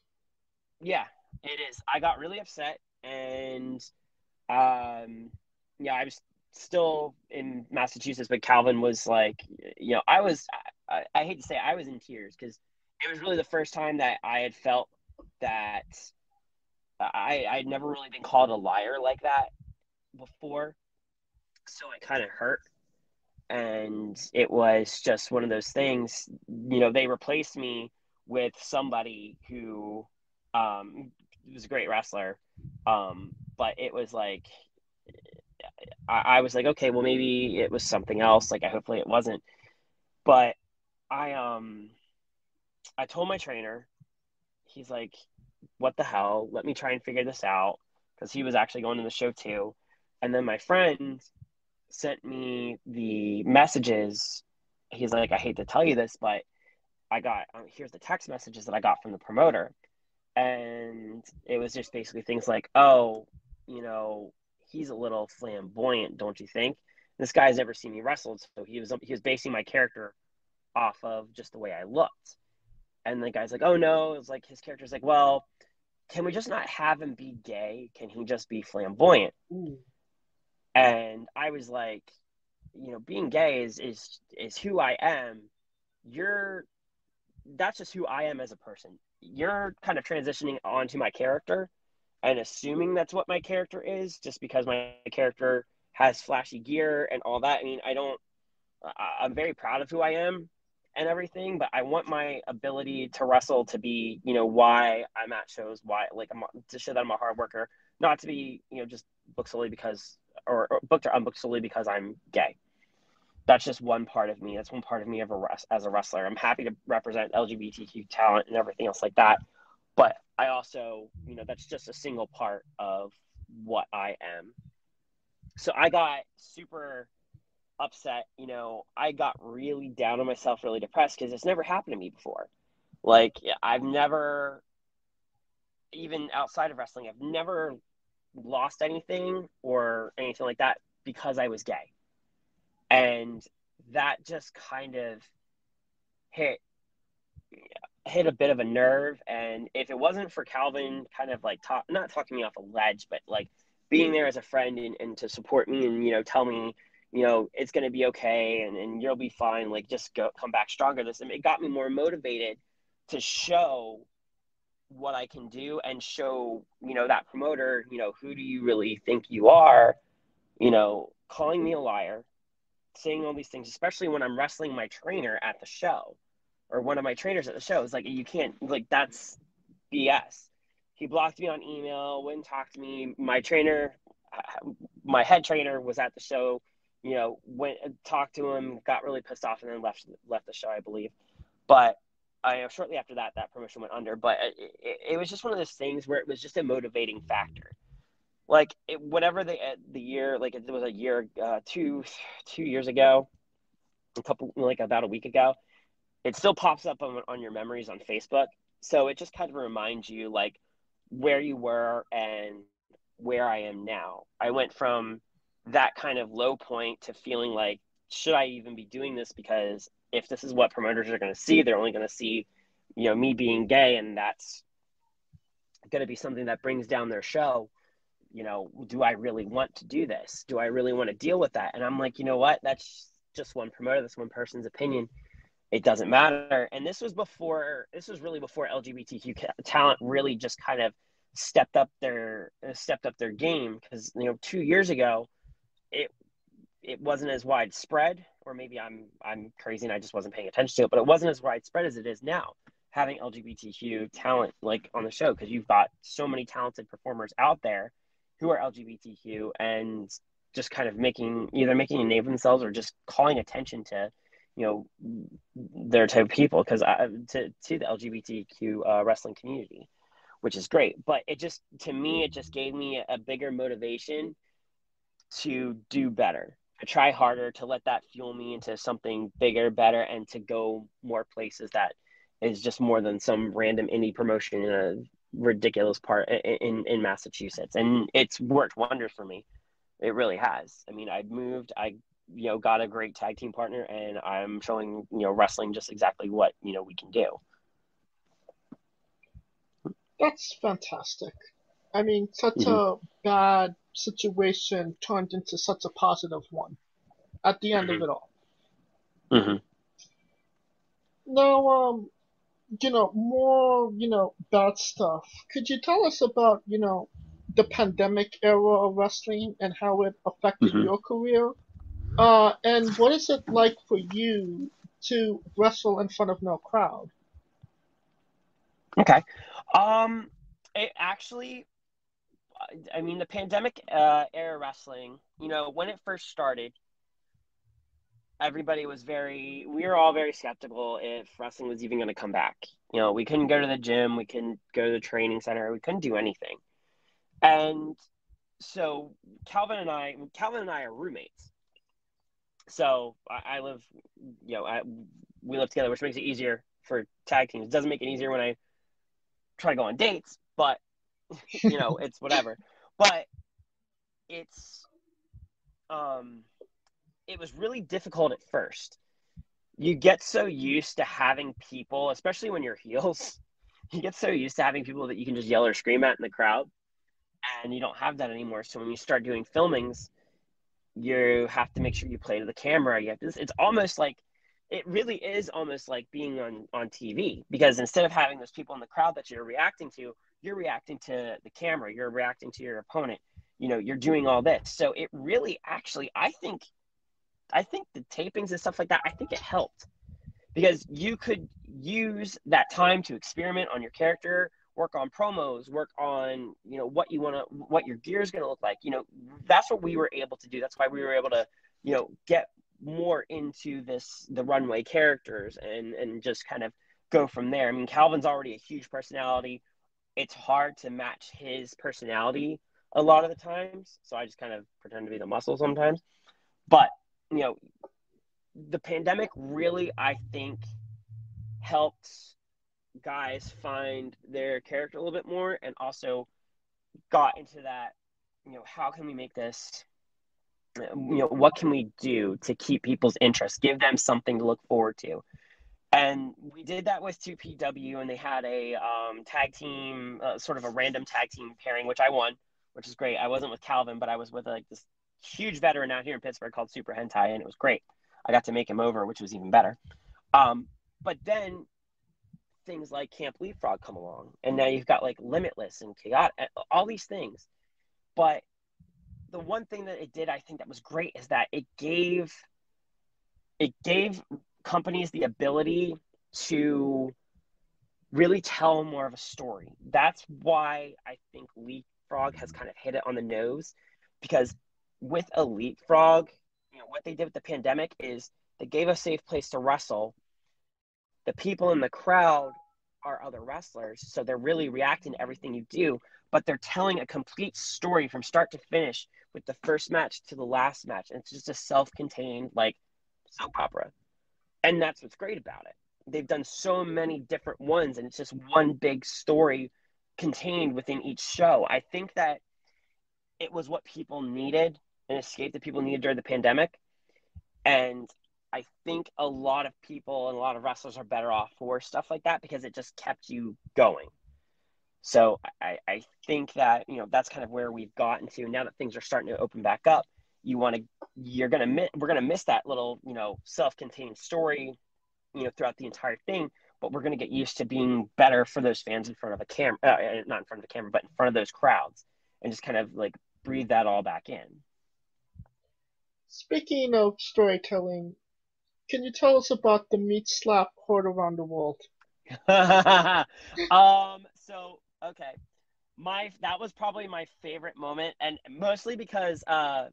Yeah, it is. I got really upset, and yeah, I was still in Massachusetts, but Calvin was like, you know, I hate to say it, I was in tears because it was really the first time that I had felt that I'd never really been called a liar like that before. So it kind of hurt. And it was just one of those things, you know, they replaced me with somebody who was a great wrestler. But it was like, I was like, okay, well, maybe it was something else. Like, hopefully it wasn't. But I told my trainer, he's like, what the hell? Let me try and figure this out. Because he was actually going to the show too. And then my friend sent me the messages. He's like, I hate to tell you this, but I got, here's the text messages that I got from the promoter. And it was just basically things like, oh, you know, he's a little flamboyant, don't you think? This guy's never seen me wrestle, so he was basing my character off of just the way I looked. And the guy's like, oh no, it was like his character's like, well, can we just not have him be gay? Can he just be flamboyant? Ooh. And I was like, you know, being gay is who I am. That's just who I am as a person. You're kind of transitioning onto my character and assuming that's what my character is just because my character has flashy gear and all that. I mean, I'm very proud of who I am and everything, but I want my ability to wrestle to be, you know, why I'm at shows, why, like, to show that I'm a hard worker, not to be, you know, just booked solely because, or booked or unbooked solely because I'm gay. That's just one part of me. That's one part of me as a wrestler. I'm happy to represent LGBTQ talent and everything else like that. But I also, you know, that's just a single part of what I am. So I got super upset. You know, I got really down on myself, really depressed because it's never happened to me before. Like, I've never, even outside of wrestling, I've never lost anything or anything like that because I was gay. And that just kind of hit a bit of a nerve. And if it wasn't for Calvin kind of like not talking me off a ledge, but like being there as a friend and to support me and, you know, tell me, you know, it's going to be okay and you'll be fine. Like, just come back stronger. It got me more motivated to show what I can do and show, you know, that promoter, you know, who do you really think you are, you know, calling me a liar, saying all these things, especially when I'm wrestling my trainer at the show or one of my trainers at the show. Is like, you can't, like, that's BS. He blocked me on email, wouldn't talk to me. My trainer, my head trainer was at the show, you know, went and talked to him, got really pissed off and then left the show, I believe. But shortly after that promotion went under. But it was just one of those things where it was just a motivating factor. Like, whatever the year, like it was a year, 2 years ago, about a week ago, it still pops up on your memories on Facebook. So it just kind of reminds you like where you were and where I am now. I went from that kind of low point to feeling like, should I even be doing this? Because if this is what promoters are going to see, they're only going to see, you know, me being gay, and that's going to be something that brings down their show. You know, do I really want to do this? Do I really want to deal with that? And I'm like, you know what? That's just one promoter. That's one person's opinion. It doesn't matter. And this was really before LGBTQ talent really just kind of stepped up their game. Because, you know, 2 years ago, it wasn't as widespread, or maybe I'm crazy and I just wasn't paying attention to it, but it wasn't as widespread as it is now, having LGBTQ talent like on the show, because you've got so many talented performers out there who are LGBTQ and just kind of either making a name for themselves or just calling attention to, you know, their type of people, because to the LGBTQ wrestling community, which is great. But it just gave me a bigger motivation to do better, to try harder, to let that fuel me into something bigger, better, and to go more places that is just more than some random indie promotion in a ridiculous part in Massachusetts. And it's worked wonders for me. It really has. I mean, I you know, got a great tag team partner, and I'm showing, you know, wrestling just exactly what, you know, we can do. That's fantastic. I mean, such a bad situation turned into such a positive one at the end of it all. Mm-hmm. Now, more, bad stuff. Could you tell us about, the pandemic era of wrestling and how it affected Mm-hmm. your career? And what is it like for you to wrestle in front of no crowd? Okay. It actually, I mean, the pandemic era wrestling, when it first started, everybody was we were all very skeptical if wrestling was even going to come back. We couldn't go to the gym, we couldn't go to the training center, we couldn't do anything. And so Calvin and I are roommates. So I live, we live together, which makes it easier for tag teams. It doesn't make it easier when I try to go on dates, but it's whatever. But it's it was really difficult at first. You get so used to having people, especially when you're heels, you get so used to having people that you can just yell or scream at in the crowd, and you don't have that anymore. So when you start doing filmings, you have to make sure you play to the camera. It's almost like, it really is almost like being on TV, because instead of having those people in the crowd that you're reacting to the camera, you're reacting to your opponent, you're doing all this. So it really actually, I think the tapings and stuff like that, I think it helped, because you could use that time to experiment on your character, work on promos, work on, what your gear is going to look like. That's what we were able to do. That's why we were able to, get more into the runway characters and just kind of go from there. I mean, Calvin's already a huge personality. It's hard to match his personality a lot of the times. So I just kind of pretend to be the muscle sometimes. But, the pandemic really, I think, helped guys find their character a little bit more, and also got into that, how can we make this, what can we do to keep people's interest, give them something to look forward to. And we did that with 2PW, and they had a tag team, sort of a random tag team pairing, which I won, which is great. I wasn't with Calvin, but I was with this huge veteran out here in Pittsburgh called Super Hentai, and it was great. I got to make him over, which was even better. But then things like Camp Leapfrog come along, and now you've got like Limitless and Chaotic, all these things. But the one thing that it did, I think, that was great, is that it gave companies the ability to really tell more of a story. That's why I think Leapfrog has kind of hit it on the nose, because with a Leapfrog, what they did with the pandemic is they gave a safe place to wrestle. The people in the crowd are other wrestlers, so they're really reacting to everything you do, but they're telling a complete story from start to finish, with the first match to the last match. And it's just a self-contained, like, soap opera. And that's what's great about it. They've done so many different ones, and it's just one big story contained within each show. I think that it was what people needed, an escape that people needed during the pandemic. And I think a lot of people and a lot of wrestlers are better off for stuff like that, because it just kept you going. So I think that, that's kind of where we've gotten to now that things are starting to open back up. We're going to miss that little, self-contained story, throughout the entire thing, but we're going to get used to being better for those fans in front of a camera, not in front of the camera, but in front of those crowds, and just kind of like breathe that all back in. Speaking of storytelling, can you tell us about the meat slap heard around the world? So, okay. That was probably my favorite moment, and mostly because Ava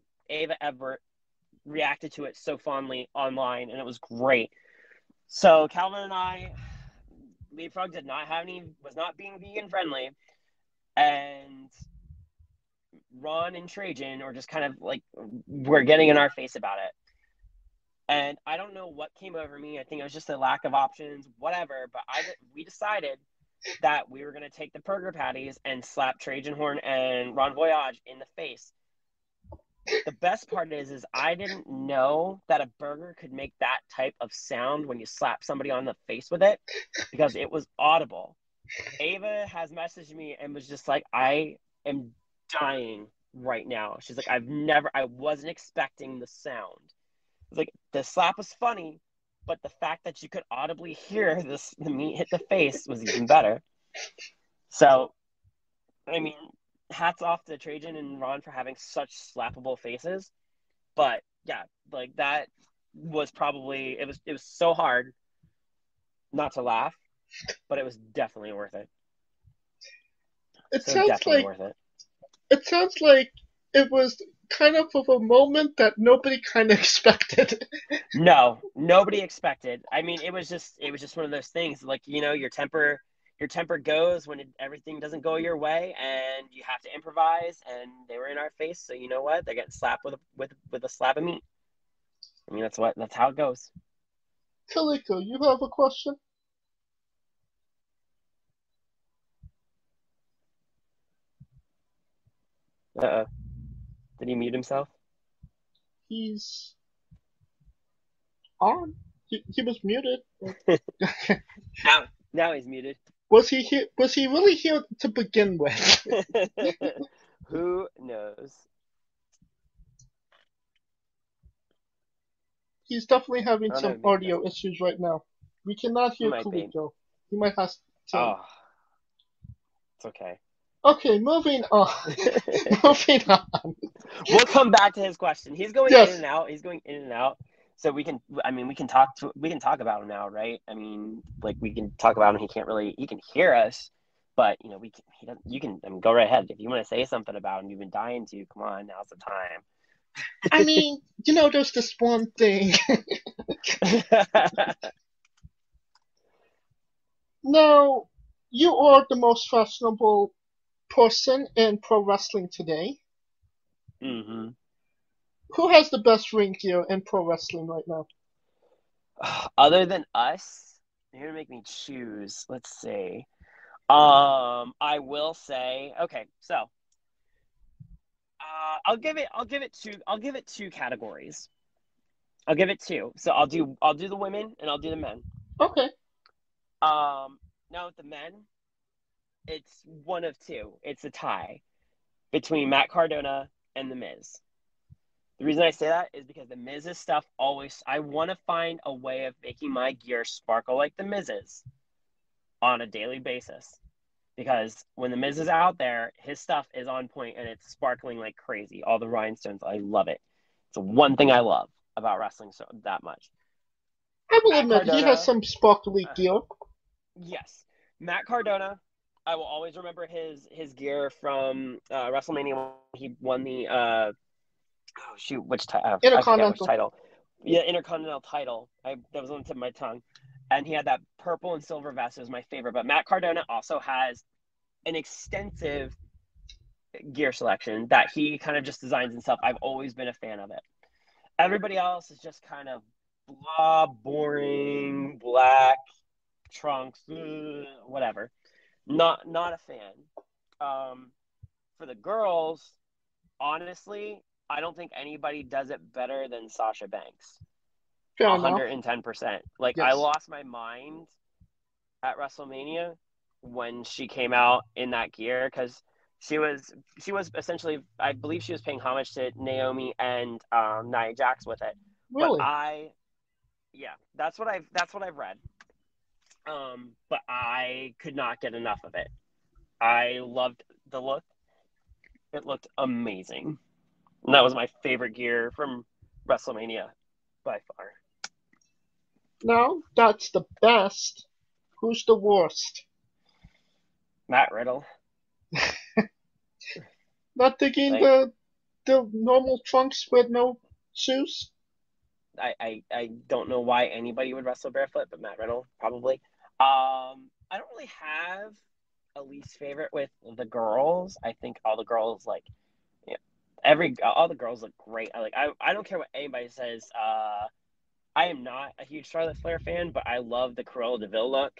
Everett reacted to it so fondly online, and it was great. So Calvin and I, Leapfrog was not being vegan friendly, and Ron and Trajan are just kind of like, were getting in our face about it. And I don't know what came over me. I think it was just a lack of options, whatever. But we decided that we were going to take the burger patties and slap Trajan Horn and Ron Voyage in the face. The best part is I didn't know that a burger could make that type of sound when you slap somebody on the face with it, because it was audible. Ava has messaged me and was just like, I am dying right now. She's like, I wasn't expecting the sound. It's like, the slap was funny, but the fact that you could audibly hear the meat hit the face was even better. So, I mean, hats off to Trajan and Ron for having such slappable faces. But yeah, like that was probably, it was so hard not to laugh, but it was definitely worth it. It So sounds definitely like worth it. it sounds like it was kind of a moment that nobody kind of expected. No, nobody expected. I mean, it was just one of those things. Like, you know, your temper goes when everything doesn't go your way, and you have to improvise. And they were in our face, so you know what? They're getting slapped with a slab of meat. I mean, that's how it goes. Kaliko, you have a question? Did he mute himself? He's on. He was muted. Now he's muted. Was he here? Was he really here to begin with? Who knows? He's definitely having Oh, no, some maybe audio issues right now. We cannot hear Might be. Kaliko. He might have to. Oh, it's okay. Okay, moving on. Moving on. We'll come back to his question. He's going Yes. in and out. He's going in and out. So we can talk about him now, right? I mean, like, we can talk about him. He can hear us, but you know, you can go right ahead. If you want to say something about him, you've been dying to, come on, now's the time. I mean, you know, there's this one thing. Now, you are the most fashionable person in pro wrestling today. Mm-hmm. Who has the best ring gear in pro wrestling right now? Other than us, you're gonna make me choose. Let's see. I will say, okay, so I'll give it two categories. I'll give it two. So I'll do the women and I'll do the men. Okay. Now with the men, it's one of two. It's a tie between Matt Cardona and The Miz. The reason I say that is because The Miz's stuff I want to find a way of making my gear sparkle like The Miz's on a daily basis. Because when The Miz is out there, his stuff is on point and it's sparkling like crazy. All the rhinestones, I love it. It's the one thing I love about wrestling so that much. I will Matt admit, Cardona, he has some sparkly gear. Yes. Matt Cardona, I will always remember his gear from WrestleMania when he won the which title? I forget which title. Yeah, Intercontinental title. That was on the tip of my tongue. And he had that purple and silver vest. It was my favorite. But Matt Cardona also has an extensive gear selection that he kind of just designs himself. I've always been a fan of it. Everybody else is just kind of blah, boring, black, trunks, whatever. Not a fan. For the girls, honestly, I don't think anybody does it better than Sasha Banks. 110%. Like, yes. I lost my mind at WrestleMania when she came out in that gear because she was essentially, I believe she was paying homage to Naomi and Nia Jax with it. Really? But that's what I've read. But I could not get enough of it. I loved the look. It looked amazing. And that was my favorite gear from WrestleMania by far. No, that's the best. Who's the worst? Matt Riddle. Not thinking the normal trunks with no shoes? I don't know why anybody would wrestle barefoot, but Matt Riddle, probably. I don't really have a least favorite with the girls. I think all the girls, like, all the girls look great. I don't care what anybody says. I am not a huge Charlotte Flair fan, but I love the Cruella de Vil look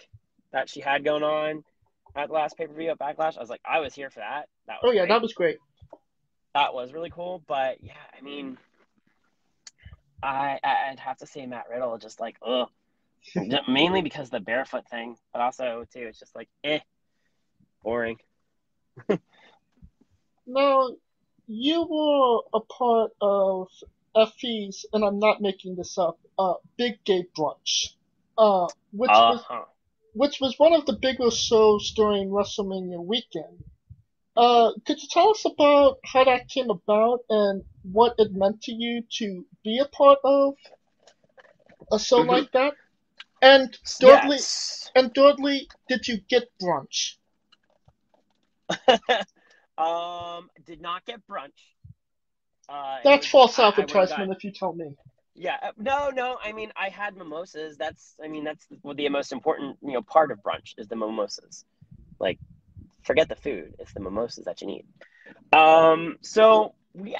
that she had going on at the last pay-per-view at Backlash. I was here for that. That was great. That was great. That was really cool. But yeah, I mean, I'd have to say Matt Riddle, just like, ugh. Mainly because of the barefoot thing, but also too, it's just like, boring. No, you were a part of Effie's, and I'm not making this up, Big Gay Brunch, which was one of the bigger shows during WrestleMania weekend. Could you tell us about how that came about and what it meant to you to be a part of a show like that? And thirdly, did you get brunch? Did not get brunch. That's false advertisement if you tell me. Yeah, no. I mean, I had mimosas. That's the most important, part of brunch is the mimosas. Like, forget the food; it's the mimosas that you need. So we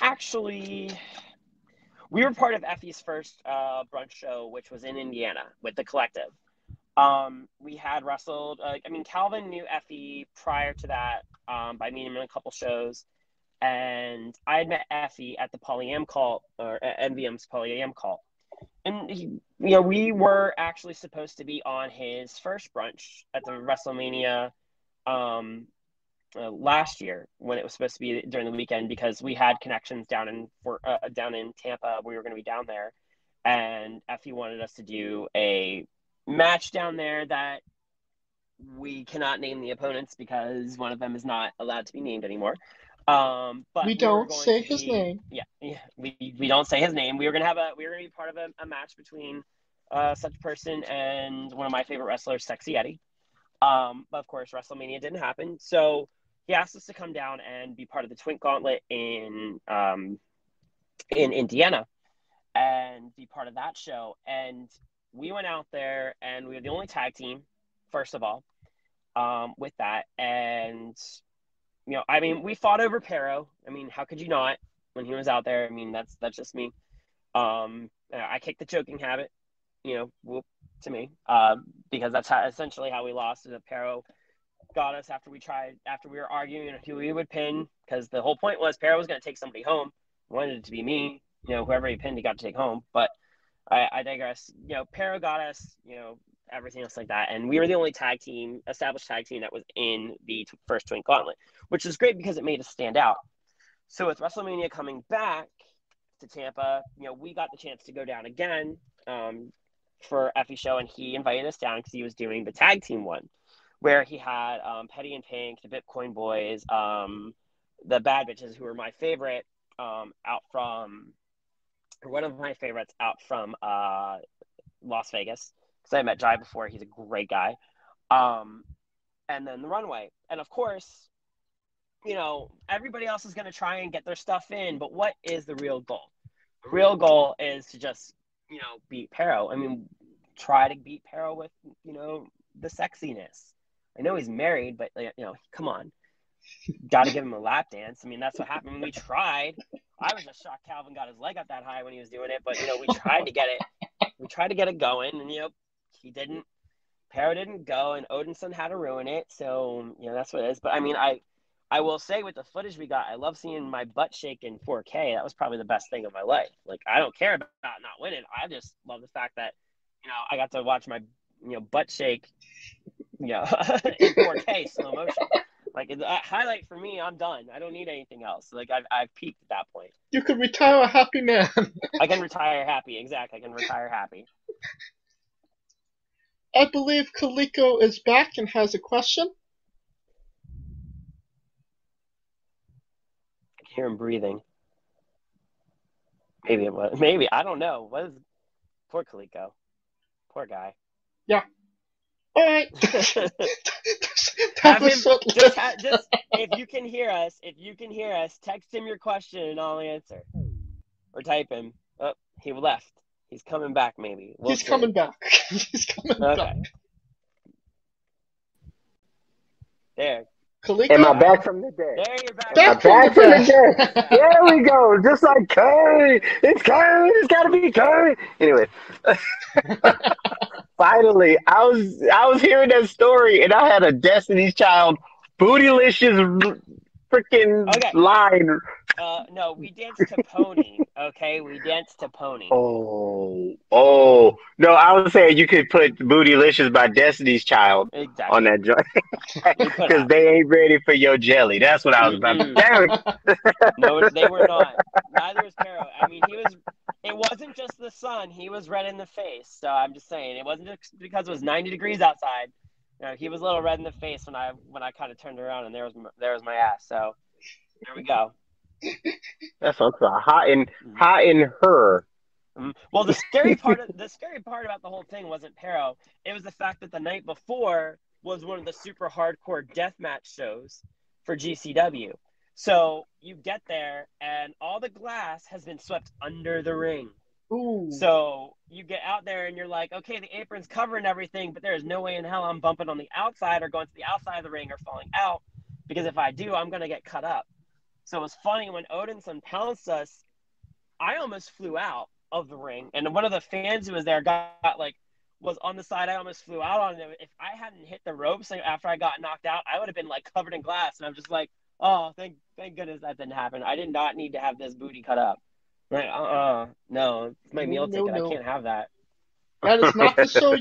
were part of Effie's first brunch show, which was in Indiana with the Collective. We had wrestled. Calvin knew Effie prior to that by meeting him in a couple shows. And I had met Effie at the Polyam call, or NVM's Polyam call. And, we were actually supposed to be on his first brunch at the WrestleMania last year when it was supposed to be during the weekend because we had connections down in Tampa. We were going to be down there. And Effie wanted us to do a match down there that we cannot name the opponents because one of them is not allowed to be named anymore. But we don't say his name. Yeah, we don't say his name. We were gonna be part of a match between such person and one of my favorite wrestlers, Sexy Eddie. But of course, WrestleMania didn't happen. So he asked us to come down and be part of the Twink Gauntlet in Indiana and be part of that show. And we went out there and we were the only tag team, first of all, with that. And we fought over Pero. How could you not when he was out there? That's just me. I kicked the choking habit, whoop to me, because that's essentially how we lost. Is that Pero got us after we were arguing who we would pin, because the whole point was Pero was going to take somebody home. Wanted it to be me, whoever he pinned, he got to take home. But I digress. Pero got us, everything else like that. And we were the only established tag team that was in the first Twink Gauntlet, which is great because it made us stand out. So with WrestleMania coming back to Tampa, we got the chance to go down again for Effie's show, and he invited us down because he was doing the tag team one, where he had Petty and Pink, the Bitcoin Boys, the Bad Bitches, who were my favorite, one of my favorites out from Las Vegas. Because I met Jai before. He's a great guy. And then the Runway. And of course, everybody else is going to try and get their stuff in. But what is the real goal? The real goal is to just, beat Pero. Try to beat Pero with, the sexiness. I know he's married, but, come on. Got to give him a lap dance. That's what happened. We tried. I was just shocked Calvin got his leg up that high when he was doing it. But, we tried to get it. We tried to get it going. And, he didn't. Pero didn't go, and Odinson had to ruin it. So, that's what it is. But, I will say with the footage we got, I love seeing my butt shake in 4K. That was probably the best thing of my life. Like, I don't care about not winning. I just love the fact that, I got to watch my, butt shake, in 4K slow motion. Like, it's a highlight for me. I'm done. I don't need anything else. Like, I've peaked at that point. You could retire a happy man. I can retire happy. Exactly. I can retire happy. I believe Kaliko is back and has a question. I can hear him breathing. Maybe it was. Maybe. I don't know. What is... Poor Kaliko. Poor guy. Yeah. All right. Have him, just if you can hear us, text him your question and I'll answer. Or type him. Oh, he left. He's coming back, maybe. He's coming back. He's coming back. There. Kaliko? Am I back from the dead? There, you're back. I'm back from the dead. There we go. Just like Curry. It's Curry. It's got to be Curry. Anyway. Finally, I was hearing that story, and I had a Destiny's Child bootylicious freaking line No, we danced to Pony. Okay, we danced to Pony. Oh. No, I was saying you could put Bootylicious by Destiny's Child Exactly. on that joint. We could Because have. they ain't ready for your jelly. That's what I was about to Damn it. No, they were not. Neither was Pero. I mean, it wasn't just the sun. He was red in the face. So I'm just saying, it wasn't just because it was 90 degrees outside. You know, he was a little red in the face when I kind of turned around, and there was my ass. So there we go. That's what's hot in her. Well, the scary part about the whole thing wasn't Pero. It was the fact that the night before was one of the super hardcore deathmatch shows for GCW. So you get there, and all the glass has been swept under the ring. Ooh. So you get out there, and you're like, okay, the apron's covering everything, but there's no way in hell I'm bumping on the outside or going to the outside of the ring or falling out, because if I do, I'm going to get cut up. So it was funny when Odinson pounced us, I almost flew out of the ring. And one of the fans who was there was on the side. I almost flew out on him. If I hadn't hit the ropes after I got knocked out, I would have been like covered in glass. And I'm just like, oh, thank goodness that didn't happen. I did not need to have this booty cut up. Like, no, it's my meal ticket. I can't have that. That is not the show.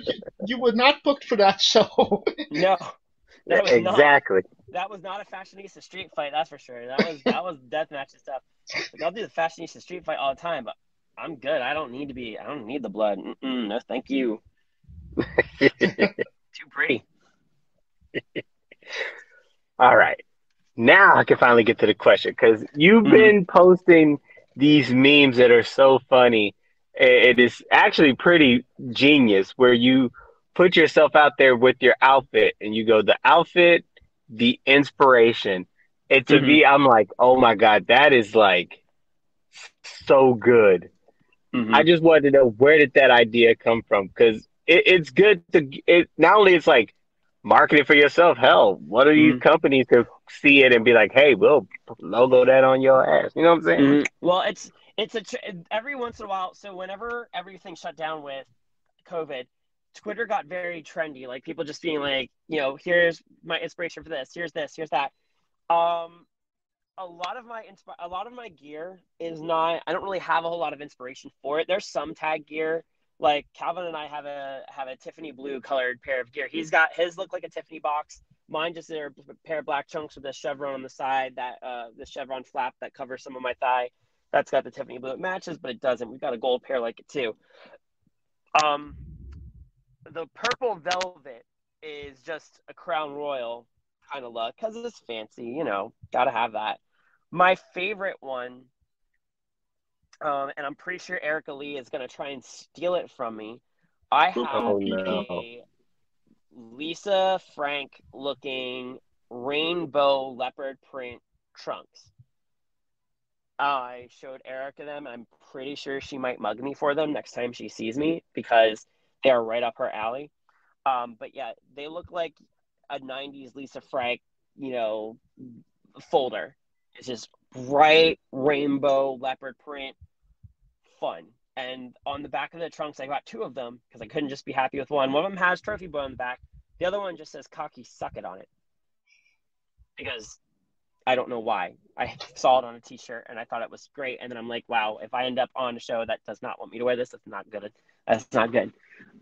You were not booked for that show. No, that was exactly. That was not a fashionista street fight. That's for sure. That was deathmatch and stuff. Like, I'll do the fashionista street fight all the time, but I'm good. I don't need the blood. No, thank you. Too pretty. All right. Now I can finally get to the question, because you've been posting these memes that are so funny. It is actually pretty genius, where you put yourself out there with your outfit and you go, the outfit, the inspiration. And to me, I'm like, oh my God, that is like so good. I just wanted to know, where did that idea come from? Because it's good not only it's like marketing for yourself. Hell, what are these companies to see it and be like, hey, we'll logo that on your ass? You know what I'm saying? Well, it's every once in a while. So whenever everything shut down with COVID, Twitter got very trendy. Like, people just being like, here's my inspiration for this. Here's this. Here's that. A lot of my gear is not. I don't really have a whole lot of inspiration for it. There's some tag gear. Like, Calvin and I have a Tiffany blue colored pair of gear. He's got his look like a Tiffany box. Mine just a pair of black chunks with a chevron on the side, that the chevron flap that covers some of my thigh. That's got the Tiffany blue. It matches, but it doesn't. We've got a gold pair like it too. The purple velvet is just a Crown Royal kind of look, because it's fancy, gotta have that. My favorite one, and I'm pretty sure Erica Lee is going to try and steal it from me. I have a Lisa Frank looking rainbow leopard print trunks. I showed Erica them, and I'm pretty sure she might mug me for them next time she sees me, because they are right up her alley. But yeah, they look like a 90s Lisa Frank, folder. It's just bright rainbow leopard print, fun. And on the back of the trunks, I got two of them, because I couldn't just be happy with one. One of them has Trophy Boy on the back. The other one just says Cocky Suck It on it, because I don't know why. I saw it on a t-shirt and I thought it was great. And then I'm like, wow, if I end up on a show that does not want me to wear this, that's not good. That's not good.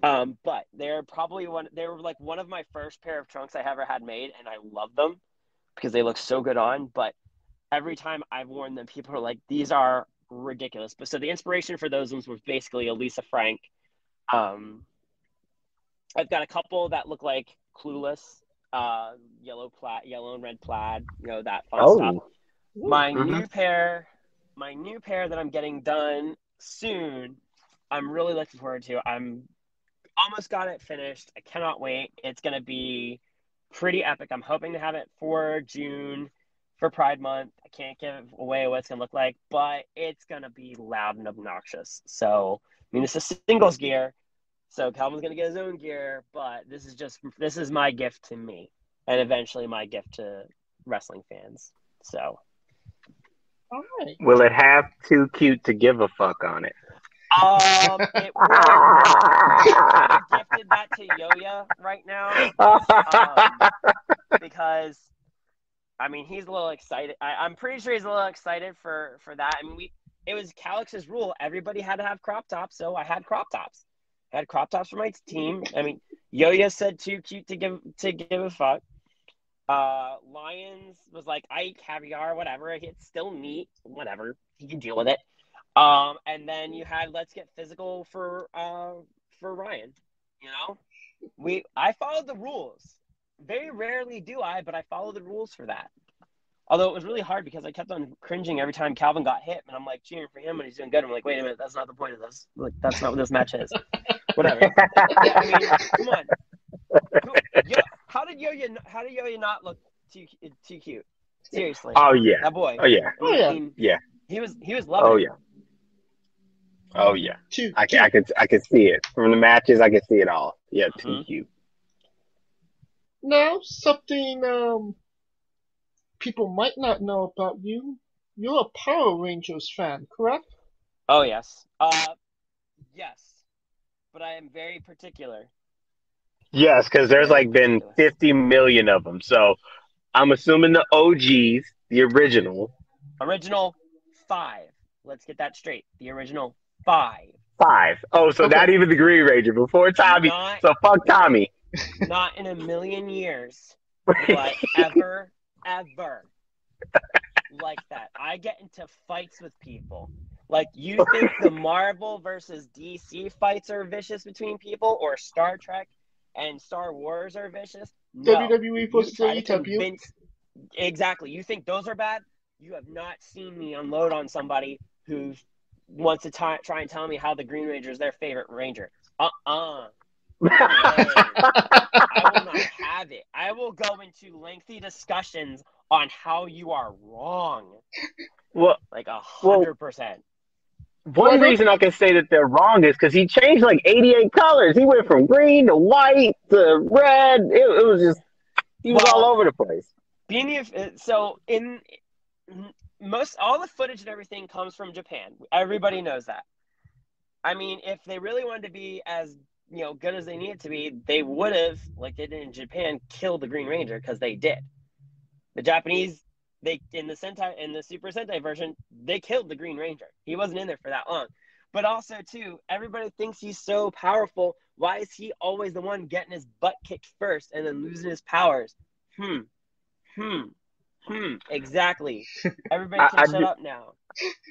But they're like one of my first pair of trunks I ever had made, and I love them because they look so good on. But every time I've worn them, people are like, these are ridiculous. But so the inspiration for those ones was basically a Lisa Frank. I've got a couple that look like Clueless, yellow and red plaid, that fun stuff. My new pair that I'm getting done soon, I'm really looking forward to. I'm almost got it finished. I cannot wait. It's going to be pretty epic. I'm hoping to have it for June for Pride Month. I can't give away what it's going to look like, but it's going to be loud and obnoxious. So, this is singles gear. So Calvin's going to get his own gear, but this is my gift to me, and eventually my gift to wrestling fans. So. All right. Will it have Too Cute to Give a Fuck on it? It would. I gifted that to Yoya right now, because I mean, he's a little excited. I'm pretty sure he's a little excited for that. I mean, it was Calix's rule. Everybody had to have crop tops, so I had crop tops. I had crop tops for my team. I mean, Yo-Yo said too cute to give a fuck. Lions was like, I eat caviar, whatever. It's still meat, whatever. He can deal with it. And then you had let's get physical for Ryan. You know, I followed the rules. Very rarely do I, but I follow the rules for that. Although it was really hard because I kept on cringing every time Calvin got hit, and I'm like cheering for him when he's doing good. I'm like, wait a minute, that's not the point of this. Like, that's not what this match is. Whatever. I mean, come on. How did Yo-Yo not look too cute? Seriously. Oh yeah. That boy. Oh yeah. I mean, yeah. He was loving. Oh it. yeah. Oh yeah. I can see it from the matches. I can see it all. Yeah, too cute. Now, something people might not know about you. You're a Power Rangers fan, correct? Oh yes. Yes. But I am very particular. Yes, because there's like been 50 million of them. So I'm assuming the OGs, the original. Original 5. Let's get that straight. The original 5. 5. Oh, so not even the Green Ranger before Tommy. So fuck Tommy. Not in a million years will I ever like that. I get into fights with people. Like, you think the Marvel versus DC fights are vicious between people, or Star Trek and Star Wars are vicious? No. WWE versus AEW. Exactly. You think those are bad? You have not seen me unload on somebody who wants to try and tell me how the Green Ranger is their favorite Ranger. I will not have it. I will go into lengthy discussions on how you are wrong. Well, like 100%. One reason I can say that they're wrong is because he changed like 88 colors. He went from green to white to red. It was just, he was all over the place. So in all the footage and everything comes from Japan. Everybody knows that. I mean, if they really wanted to be as good as they needed to be, they would have, like they did in Japan, killed the Green Ranger, because they did. The Japanese, in the Super Sentai version, they killed the Green Ranger. He wasn't in there for that long. But also, too, everybody thinks he's so powerful. Why is he always the one getting his butt kicked first and then losing his powers? Exactly. Everybody can shut up now.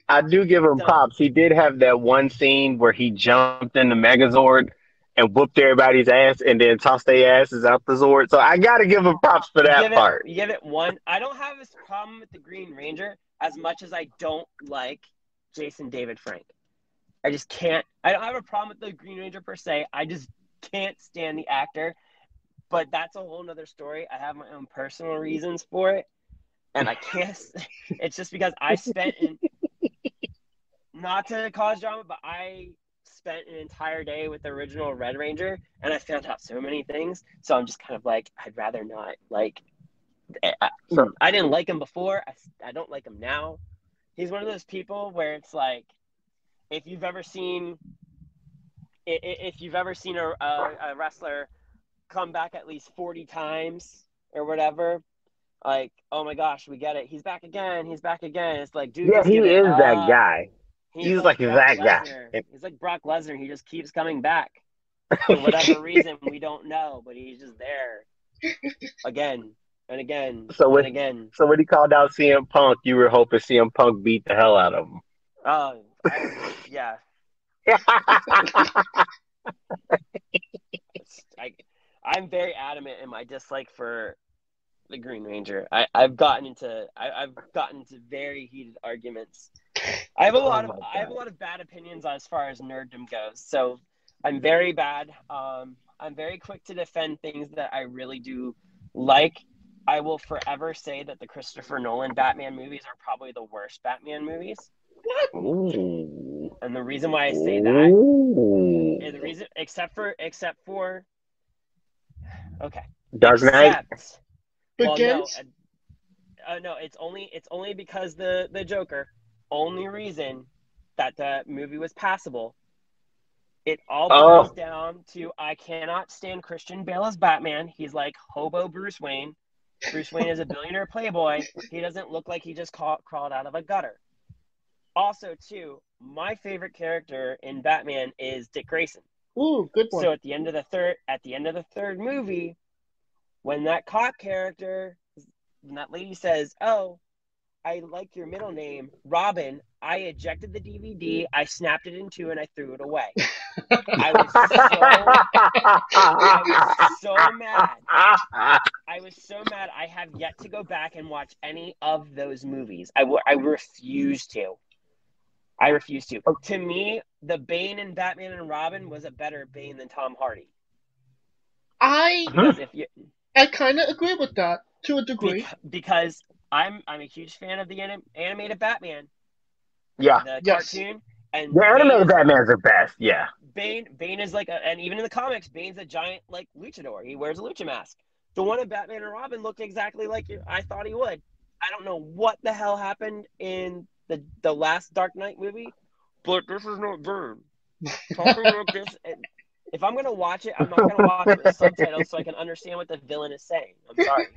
I do give him props. He did have that one scene where he jumped in the Megazord and whooped everybody's ass and then tossed their asses out the Zord. So I got to give him props for that part. You give it one. I don't have this problem with the Green Ranger as much as I don't like Jason David Frank. I just can't. I don't have a problem with the Green Ranger per se. I just can't stand the actor. But that's a whole nother story. I have my own personal reasons for it. And I can't. It's just because I spent not to cause drama, but I spent an entire day with the original Red Ranger, and I found out so many things. So I'm just kind of like, I'd rather not. Like, I didn't like him before. I don't like him now. He's one of those people where it's like, if you've ever seen a wrestler come back at least 40 times or whatever, like, oh my gosh, we get it. He's back again. It's like, dude. Yeah, he is that guy. He's like that guy. He's like Brock Lesnar. He just keeps coming back for whatever reason we don't know, but he's just there again and again and again. So when he called out CM Punk, you were hoping CM Punk beat the hell out of him. Oh, yeah. I'm very adamant in my dislike for the Green Ranger. I've gotten into very heated arguments. I have a lot of bad opinions as far as nerddom goes. So I'm very bad. I'm very quick to defend things that I really do like. I will forever say that the Christopher Nolan Batman movies are probably the worst Batman movies. Ooh. And the reason why I say that is the reason, except for okay, Dark Knight. Begins. No, it's only because the Joker. Only reason that the movie was passable. It all boils down to I cannot stand Christian Bale as Batman. He's like hobo Bruce Wayne. Bruce Wayne is a billionaire playboy. He doesn't look like he just crawled out of a gutter. Also, too, my favorite character in Batman is Dick Grayson. Ooh, good one. So at the end of the third movie, when that cop character, when that lady says, "Oh, I like your middle name, Robin," I ejected the DVD, I snapped it in two, and I threw it away. I was so mad. I was so mad. I have yet to go back and watch any of those movies. I refuse to. I refuse to. To me, the Bane in Batman and Robin was a better Bane than Tom Hardy. I Because kind of agree with that to a degree. Because I'm a huge fan of the animated Batman. Yeah. The Yes. cartoon. And The animated Batman's the best. Yeah. Bane is like, and even in the comics, Bane's a giant like luchador. He wears a lucha mask. The one in Batman and Robin looked exactly like I thought he would. I don't know what the hell happened in the last Dark Knight movie, but this is not Bane. Talking like this, if I'm gonna watch it, I'm not gonna watch it with subtitles so I can understand what the villain is saying. I'm sorry,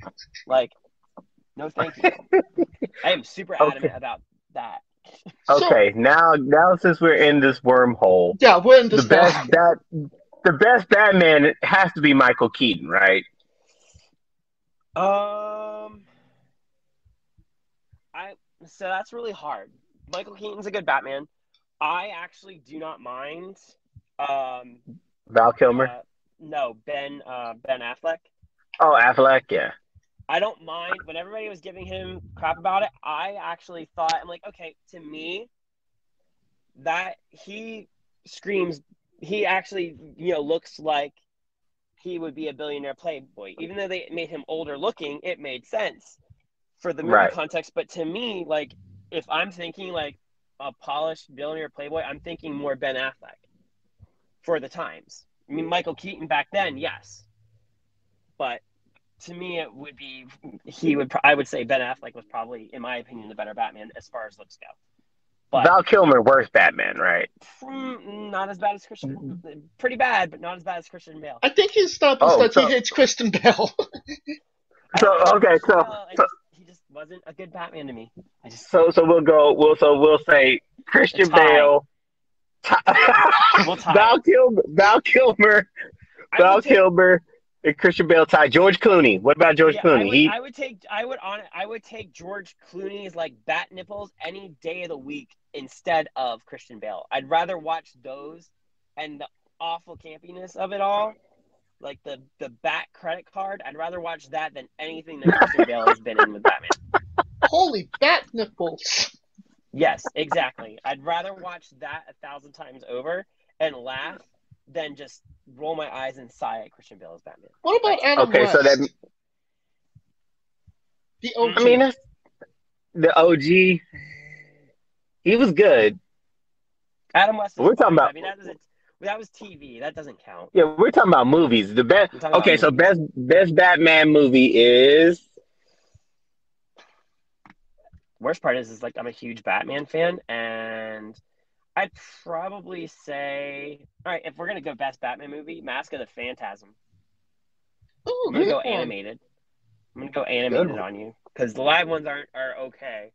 like, no, thank you. I am super adamant about that. Okay, now since we're in this wormhole, Yeah, we're in this the best Batman has to be Michael Keaton, right? So that's really hard. Michael Keaton's a good Batman. I actually do not mind. Val Kilmer? No, Ben Affleck. Oh, Affleck, yeah. I don't mind when everybody was giving him crap about it. I actually thought, I'm like, okay, to me, that he screams. He actually, looks like he would be a billionaire playboy. Even though they made him older looking, it made sense for the movie context. But to me, like, if I'm thinking like a polished billionaire playboy, I'm thinking more Ben Affleck for the times. I mean, Michael Keaton back then, yes. But to me, it would be, I would say Ben Affleck was probably, in my opinion, the better Batman as far as looks go. But Val Kilmer, worst Batman, right? Not as bad as Christian. Pretty bad, but not as bad as Christian Bale. I think his stop is that he hates Kristen Bell. He just wasn't a good Batman to me. So we'll say Christian Bale, Val Kilmer, and Christian Bale tie. George Clooney. What about George Clooney? I would take George Clooney's like bat nipples any day of the week instead of Christian Bale. I'd rather watch those and the awful campiness of it all, like the bat credit card. I'd rather watch that than anything that Christian Bale has been in with Batman. Holy bat nipples. Yes, exactly. I'd rather watch that 1,000 times over and laugh than just roll my eyes and sigh at Christian Bale as Batman. What about Adam West? So that the OG. I mean, the OG. He was good. Adam West. We're talking about. I mean, that was TV. That doesn't count. Yeah, we're talking about movies. The best. Okay, so best Batman movie is. Worst part is like I'm a huge Batman fan, and I'd probably say, all right, if we're gonna go best Batman movie, Mask of the Phantasm. Ooh, I'm gonna go animated. I'm gonna go animated on you because the live ones are okay.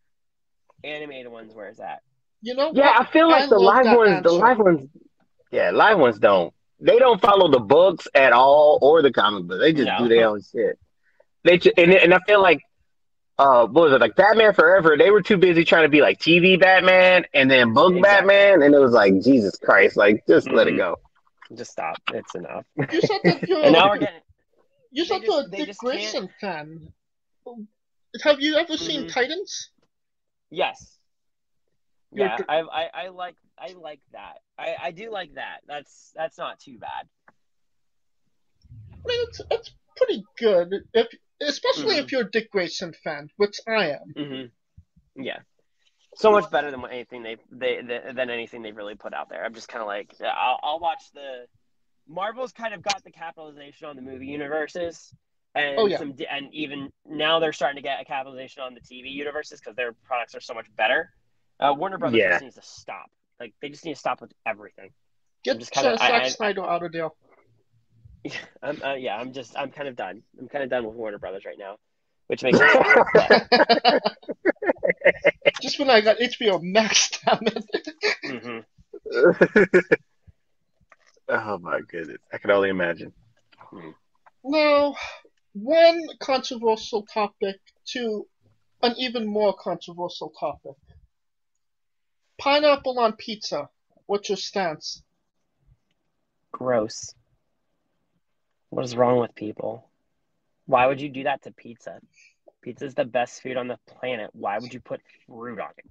Animated ones, where is that? I feel like the live ones, live ones don't. They don't follow the books at all or the comic book. They just do their own shit. And I feel like, what was it, like Batman Forever? They were too busy trying to be like TV Batman and then book Batman, and it was like, Jesus Christ, like just let it go. Just stop. It's enough. You said that you're, and now we're getting. You said you're a Dick Grayson fan. Have you ever seen Titans? Yes. Yeah, I like that. I do like that. That's not too bad. I mean, it's pretty good, especially if you're a Dick Grayson fan, which I am. Yeah, so much better than anything they've really put out there. I'm just kind of like, I'll watch the Marvel's kind of got the capitalization on the movie universes, and and even now they're starting to get a capitalization on the TV universes because their products are so much better. Warner Brothers just needs to stop. Like, they just need to stop with everything. Get Zack Snyder out of there. I'm kind of done. I'm kind of done with Warner Brothers right now. which makes it Just when I got HBO Max, damn it. mm-hmm. Oh my goodness, I can only imagine. Now, one controversial topic to an even more controversial topic. Pineapple on pizza. What's your stance? Gross. What is wrong with people? Why would you do that to pizza? Pizza is the best food on the planet. Why would you put fruit on it?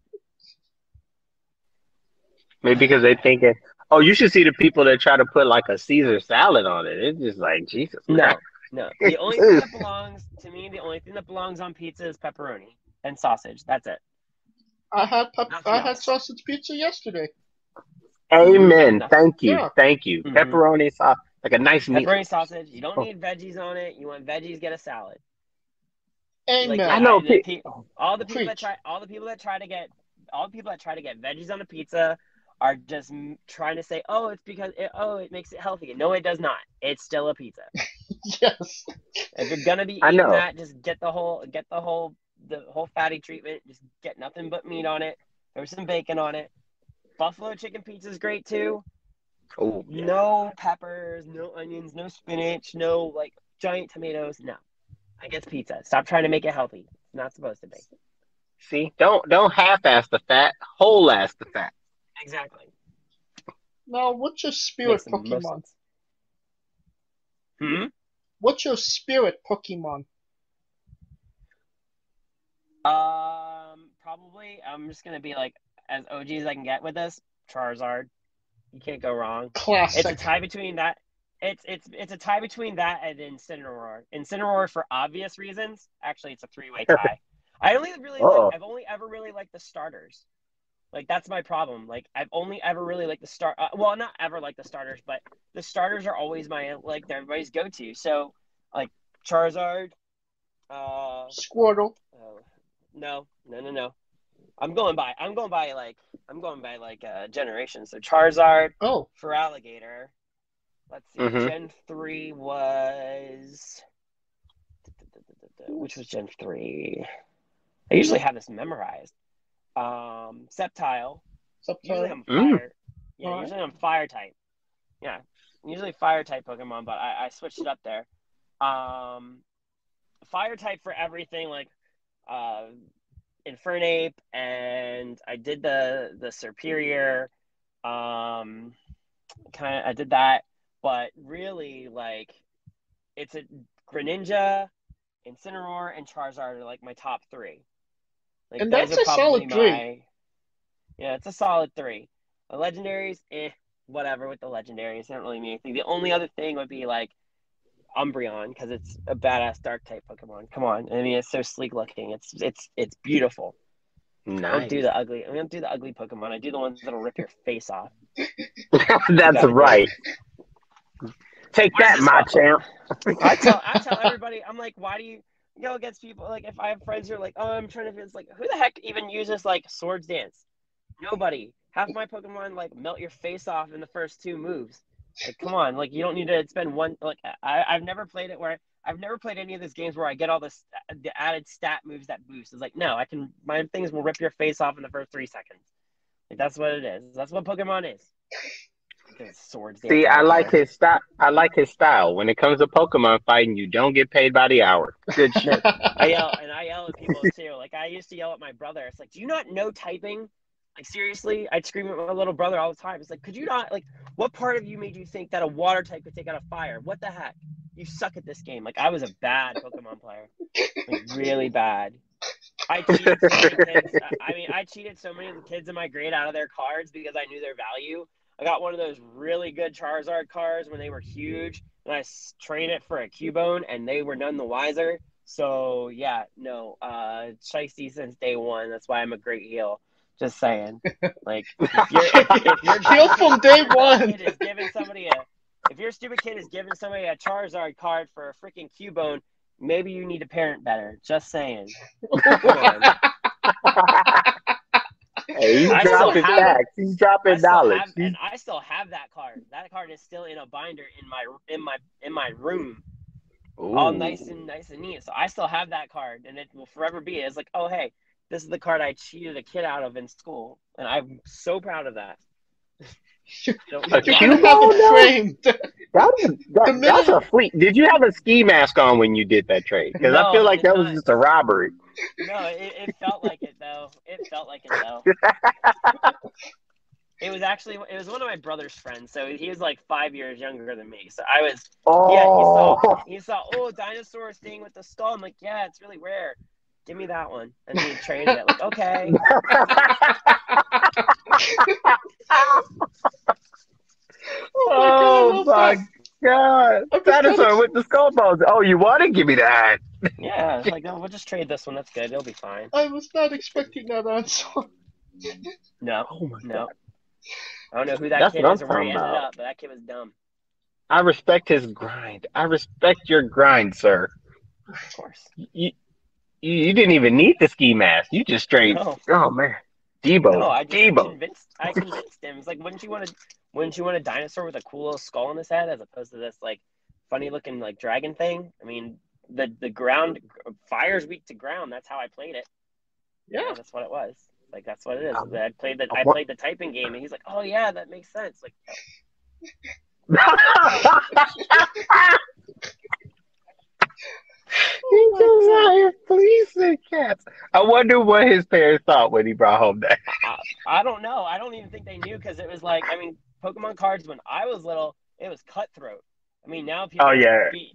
Maybe because they thinking, oh, you should see the people that try to put like a Caesar salad on it. It's just like Jesus. No. The only thing that belongs to me, the only thing that belongs on pizza is pepperoni and sausage. That's it. I had sausage pizza yesterday. Amen. Thank you. Yeah. Thank you. Mhm. Pepperoni sauce, like a nice meat. Pepperoni sausage. You don't need veggies on it. You want veggies, get a salad. Amen. I know all the people that try to get veggies on a pizza are just trying to say, oh, it's because it makes it healthy. No, it does not. It's still a pizza. Yes. If you're gonna be eating that, just get the whole fatty treatment. Just get nothing but meat on it. Throw some bacon on it. Buffalo chicken pizza is great too. Oh, yeah. No peppers, no onions, no spinach, no like giant tomatoes. No, I guess pizza. Stop trying to make it healthy. It's not supposed to be. See, don't half-ass the fat, whole-ass the fat. Exactly. Now, what's your spirit Makes the most Pokemon? sense. What's your spirit Pokemon? Probably I'm just gonna be like as OG as I can get with this. Charizard. You can't go wrong. Classic. It's a tie between that. It's a tie between that and Incineroar. Incineroar for obvious reasons. Actually, it's a three-way tie. I've only ever really liked the starters. Like that's my problem. Like I've only ever really liked the well, not ever liked the starters, but the starters are always my everybody's go-to. So like Charizard, Squirtle. No. I'm going by generations. So Charizard. Oh. For Alligator. Let's see. Mhm. Gen 3 was which was Gen 3? I usually have this memorized. Sceptile. Usually I'm fire. Yeah, usually I'm fire type. Yeah. Usually fire type Pokemon, but I switched it up there. Fire type for everything like Infernape, and I did the Superior. I did that, but really like it's a Greninja, Incineroar, and Charizard are like my top three. Like, and that's a solid 3. Yeah, it's a solid 3. The legendaries, whatever with the legendaries. They don't really mean anything. The only other thing would be like Umbreon, because it's a badass dark type Pokemon. Come on. I mean, it's so sleek looking. It's beautiful. Nice. I don't do the ugly Pokemon. I do the ones that'll rip your face off. That's right. Take that, my champ. I tell everybody, I'm like, why do you go against people? Like, if I have friends who are like, oh, I'm trying to, it's like, who the heck even uses like Swords Dance? Nobody. Half my Pokemon like melt your face off in the first 2 moves. Like, come on, like you don't need to spend one. Like, I've never played it where I've never played any of these games where I get all the added stat moves that boost. It's like, no, my things will rip your face off in the first 3 seconds. Like, that's what it is. That's what Pokemon is. Swords. See, I like his style. When it comes to Pokemon fighting, you don't get paid by the hour. Good shit. I yell at people too. Like I used to yell at my brother. It's like, do you not know typing? Like seriously, I'd scream at my little brother all the time. It's like, could you not, like, what part of you made you think that a water type could take out a fire? What the heck? You suck at this game. Like I was a bad Pokemon player, like really bad. I cheated so many kids. I cheated so many of the kids in my grade out of their cards because I knew their value. I got one of those really good Charizard cards when they were huge, and I traded it for a Cubone, and they were none the wiser. So yeah, no, Shiesty since day one. That's why I'm a great heel. Just saying. Like, if you're heel from day one. If your stupid kid is giving somebody a Charizard card for a freaking Cubone, maybe you need to parent better. Just saying. Hey, he's dropping facts. He's dropping knowledge. And I still have that card. That card is still in a binder in my room. all nice and neat. So I still have that card, and it will forever be. It's like, oh hey, this is the card I cheated a kid out of in school, and I'm so proud of that. A cue ball? Framed. That's a fleet. Did you have a ski mask on when you did that trade? Because I feel like that was just a robbery. No, it felt like it though. It felt like it though. It was one of my brother's friends, so he was like 5 years younger than me. So I was, he saw, dinosaur staying with the skull. I'm like, yeah, it's really rare. Give me that one. And he traded it. Like, okay. Oh my God. Dinosaur with the skull bones. Oh, you want it? Give me that. Yeah, it's like, no, we'll just trade this one. That's good. It'll be fine. I was not expecting that answer. No. Oh my God. I don't know who that kid is or where he ended up, but that kid was dumb. I respect his grind. I respect your grind, sir. Of course. You didn't even need the ski mask. You just straight. No. Oh man, Debo. No, I convinced him. It's like, wouldn't you want a dinosaur with a cool little skull on his head as opposed to this like funny looking like dragon thing? I mean, the ground fire's weak to ground. That's how I played it. Yeah, that's what it was. Like that's what it is. I played the typing game, and he's like, "Oh yeah, that makes sense." Like, he's just out here fleecing cats. I wonder what his parents thought when he brought home that. I don't know. I don't even think they knew because it was like, I mean, Pokemon cards when I was little, it was cutthroat. I mean, now people.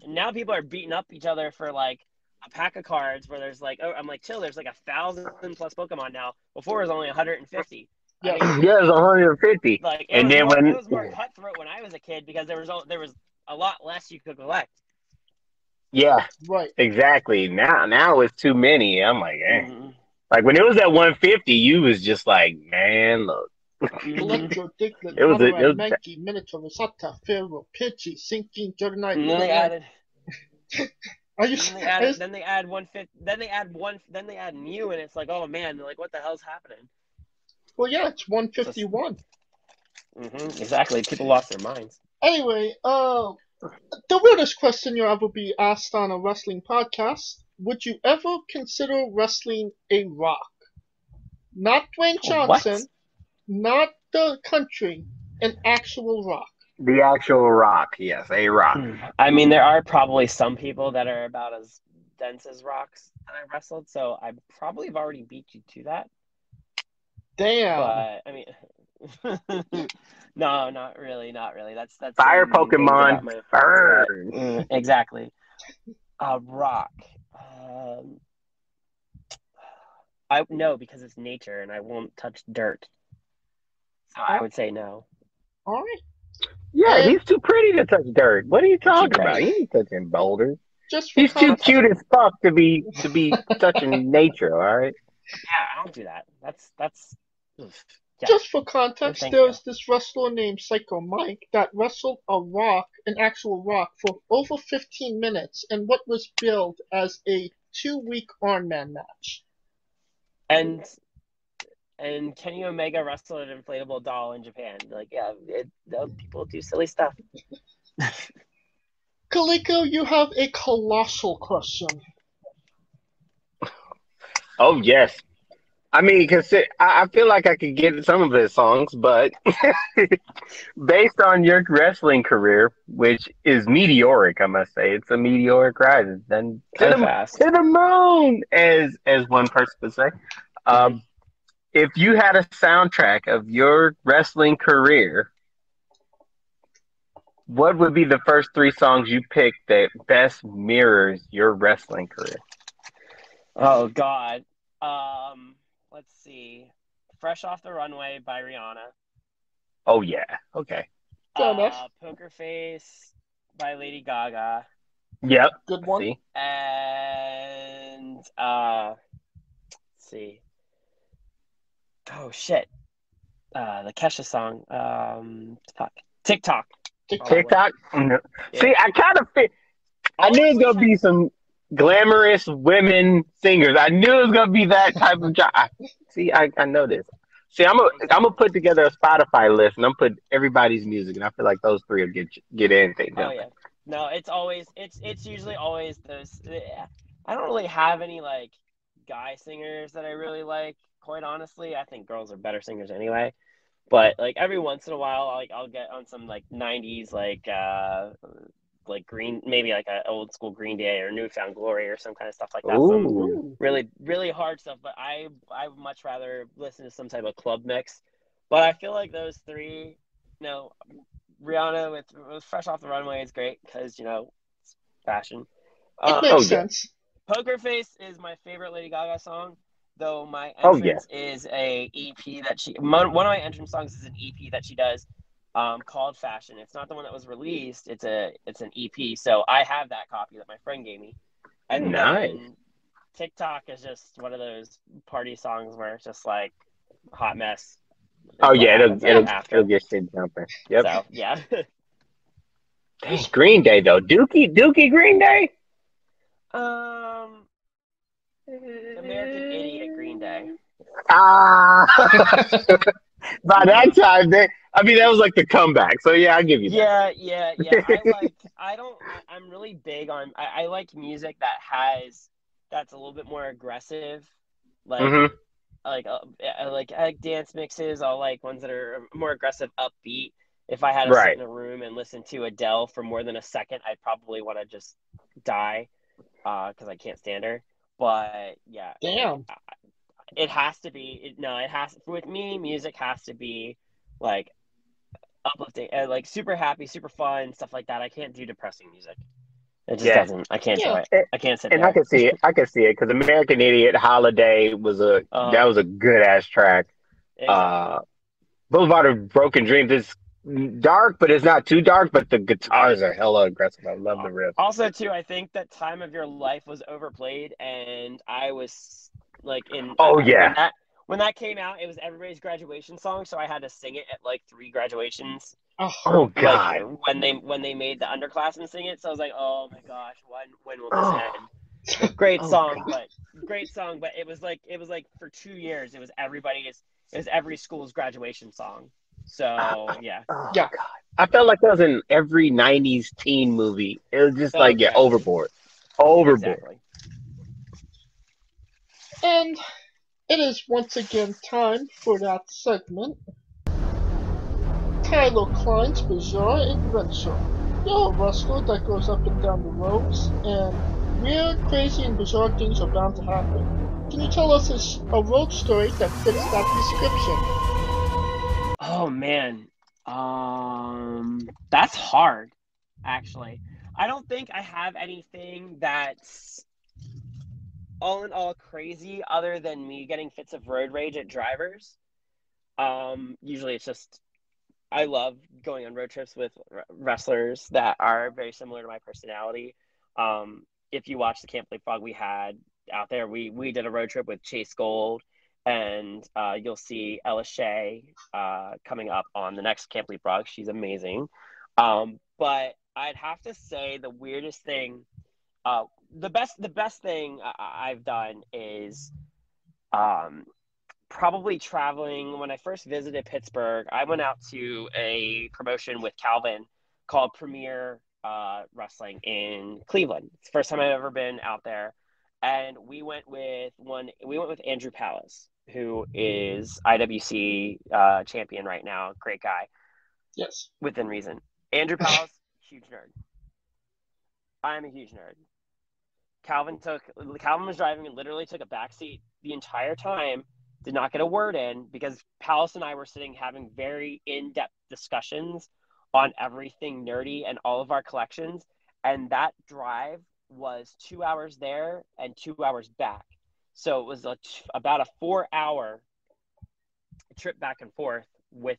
Now people are beating up each other for like a pack of cards where there's like, I'm like, chill, there's like 1,000 plus Pokemon now. Before it was only 150. Yeah, it was 150. Like, it was more cutthroat when I was a kid because there was a lot less you could collect. Yeah, right. Exactly. Now it's too many. I'm like, like when it was at 150, you was just like, man, look. Electro, Diglett, it was Mankey, Minotaur, Rosetta, Pharaoh, Pidgey, Sinking, Jordanite. And then they added. Then they add 150. Then they add Mew, and it's like, oh man, like what the hell's happening? Well, yeah, it's 151. Exactly. People lost their minds. Anyway, the weirdest question you'll ever be asked on a wrestling podcast: would you ever consider wrestling a rock? Not Dwayne Johnson, not the country, an actual rock. The actual rock, yes, a rock. I mean, there are probably some people that are about as dense as rocks that I wrestled, so I probably have already beat you to that. Damn. But I mean, no, not really. That's fire Pokemon. Burn. Exactly. Rock. No, because it's nature, and I won't touch dirt. So I would say no. All right. Yeah, he's too pretty to touch dirt. What are you talking about? He ain't touching boulders. He's too cute as fuck to be touching nature. All right. Yeah, I don't do that. That's. Yeah. Just for context, there's this wrestler named Psycho Mike that wrestled an actual rock, for over 15 minutes in what was billed as a 2-week Iron Man match. And Kenny Omega wrestled an inflatable doll in Japan. Like, yeah, people do silly stuff. Kaliko, you have a colossal question. Oh, yes. I mean, I feel like I could get some of his songs, but based on your wrestling career, which is meteoric, I must say, it's a meteoric rise. It's done to the moon, as one person would say. If you had a soundtrack of your wrestling career, what would be the first 3 songs you picked that best mirrors your wrestling career? Oh, God. Let's see. Fresh Off the Runway by Rihanna. Oh, yeah. Okay. Poker Face by Lady Gaga. Yep. Good one. See? And, let's see. Oh, shit. The Kesha song. TikTok. TikTok? No. Yeah. See, I kind of I knew it was going to be some glamorous women singers. I knew it was going to be that type of job. See, I know this. See, I'm gonna put together a Spotify list, and I'm put everybody's music, and I feel like those 3 will get anything done. Oh, yeah. No, it's usually always those. I don't really have any like guy singers that I really like. Quite honestly, I think girls are better singers anyway. But like every once in a while, I'll get on some like '90s like Green, maybe like an old school Green Day or Newfound Glory or some kind of stuff like that. Some Ooh. really really hard stuff. But I would much rather listen to some type of club mix. But I feel like those three, Rihanna with Fresh Off the Runway is great because it's fashion. It makes sense. Poker Face is my favorite Lady Gaga song. Though my Oh, yeah. entrance is a EP that one of my entrance songs is an EP that she does called Fashion. It's not the one that was released. It's an EP. So I have that copy that my friend gave me. And Nice. then TikTok is just one of those party songs where it's just like hot mess. Oh yeah, After. it'll get shit jumping. Yep. So yeah. Dang, Green Day though. Dookie Green Day. American Idiot Green Day. Ah. By that time, that was like the comeback. So yeah, I'll give you that. Yeah. I'm really big on. I like music that's a little bit more aggressive, like Mm-hmm. I like dance mixes. I like ones that are more aggressive, upbeat. If I had to sit in a room and listen to Adele for more than a second, I'd probably want to just die, because I can't stand her. But yeah, Damn. it has to be. With me, music has to be like uplifting, like super happy, super fun, stuff like that. I can't do depressing music. It just doesn't. I can't do it. I can't sit there. And I can see it. Because American Idiot Holiday was that was a good ass track. Exactly. Boulevard of Broken Dreams is dark, but it's not too dark. But the guitars are hella aggressive. I love the riff. Also, too, I think that Time of Your Life was overplayed, and I was like in. When that came out, it was everybody's graduation song, so I had to sing it at like 3 graduations. Oh God! Like, when they made the underclassmen sing it, so I was like, oh my gosh, when will this end? Great song, but it was like for 2 years, it was every school's graduation song. So yeah. Oh, God. I felt like that was in every '90s teen movie. It was just overboard. Exactly. And it is once again time for that segment. Tyler Klein's Bizarre Adventure. You're a wrestler that goes up and down the roads, and weird, crazy, and bizarre things are bound to happen. Can you tell us a road story that fits that description? Oh man, that's hard. Actually, I don't think I have anything that's all in all crazy other than me getting fits of road rage at drivers. Usually it's just I love going on road trips with wrestlers that are very similar to my personality. If you watch the Camp Play Frog we had out there, we did a road trip with Chase Gold, and you'll see Ella Shea coming up on the next Camp Play Frog. She's amazing. But I'd have to say the weirdest thing, the best thing I've done is probably traveling. When I first visited Pittsburgh, I went out to a promotion with Calvin called Premier Wrestling in Cleveland. It's the first time I've ever been out there, and we went with Andrew Palace, who is IWC champion right now. Great guy. Yes. Within reason. Andrew Palace, huge nerd. I'm a huge nerd. Calvin was driving and literally took a back seat the entire time. Did not get a word in because Palace and I were sitting having very in-depth discussions on everything nerdy and all of our collections. And that drive was 2 hours there and 2 hours back. So it was about a 4-hour trip back and forth with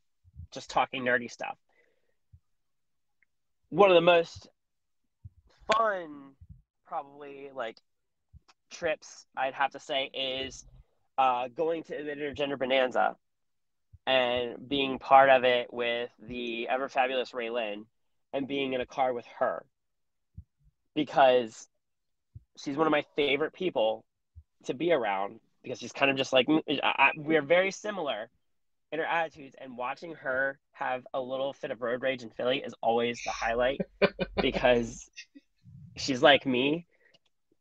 just talking nerdy stuff. One of the most fun, probably like trips I'd have to say is going to the Intergender Bonanza and being part of it with the ever fabulous Raylyn and being in a car with her, because she's one of my favorite people to be around, because she's kind of just like we're very similar, and her attitudes, and watching her have a little fit of road rage in Philly is always the highlight because she's like me.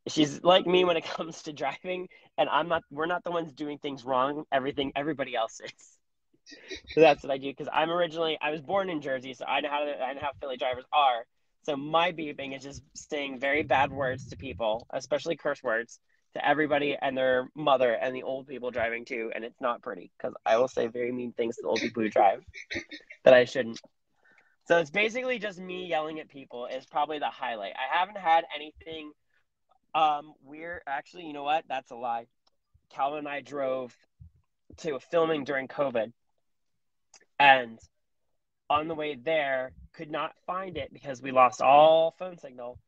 She's like me when it comes to driving, and we're not the ones doing things wrong. Everybody else is. So that's what I do because I was born in Jersey, so I know how Philly drivers are. So my beeping is just saying very bad words to people, especially curse words, to everybody and their mother and the old people driving too, and it's not pretty because I will say very mean things to the old people who drive that I shouldn't. So it's basically just me yelling at people is probably the highlight. I haven't had anything weird. Actually, you know what? That's a lie. Calvin and I drove to a filming during COVID, and on the way there, could not find it because we lost all phone signal.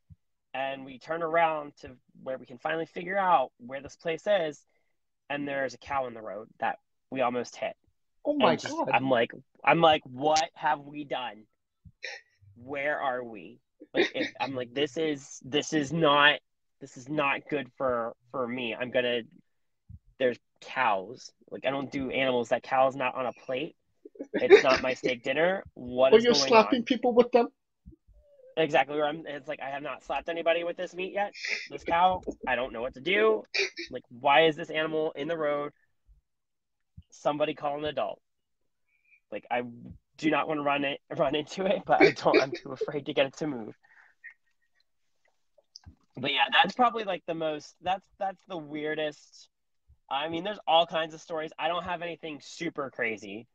And we turn around to where we can finally figure out where this place is, and there's a cow in the road that we almost hit. Oh my God. I'm like, what have we done? Where are we? Like, I'm like, this is not good for me. There's cows. Like, I don't do animals. That cow's not on a plate. It's not my steak dinner. What is going on? You're slapping people with them? Exactly where it's like I have not slapped anybody with this meat yet. This cow, I don't know what to do. Like, why is this animal in the road? Somebody call an adult. Like, I do not want to run into it, but I'm too afraid to get it to move. But yeah, that's probably like that's the weirdest. I mean, there's all kinds of stories. I don't have anything super crazy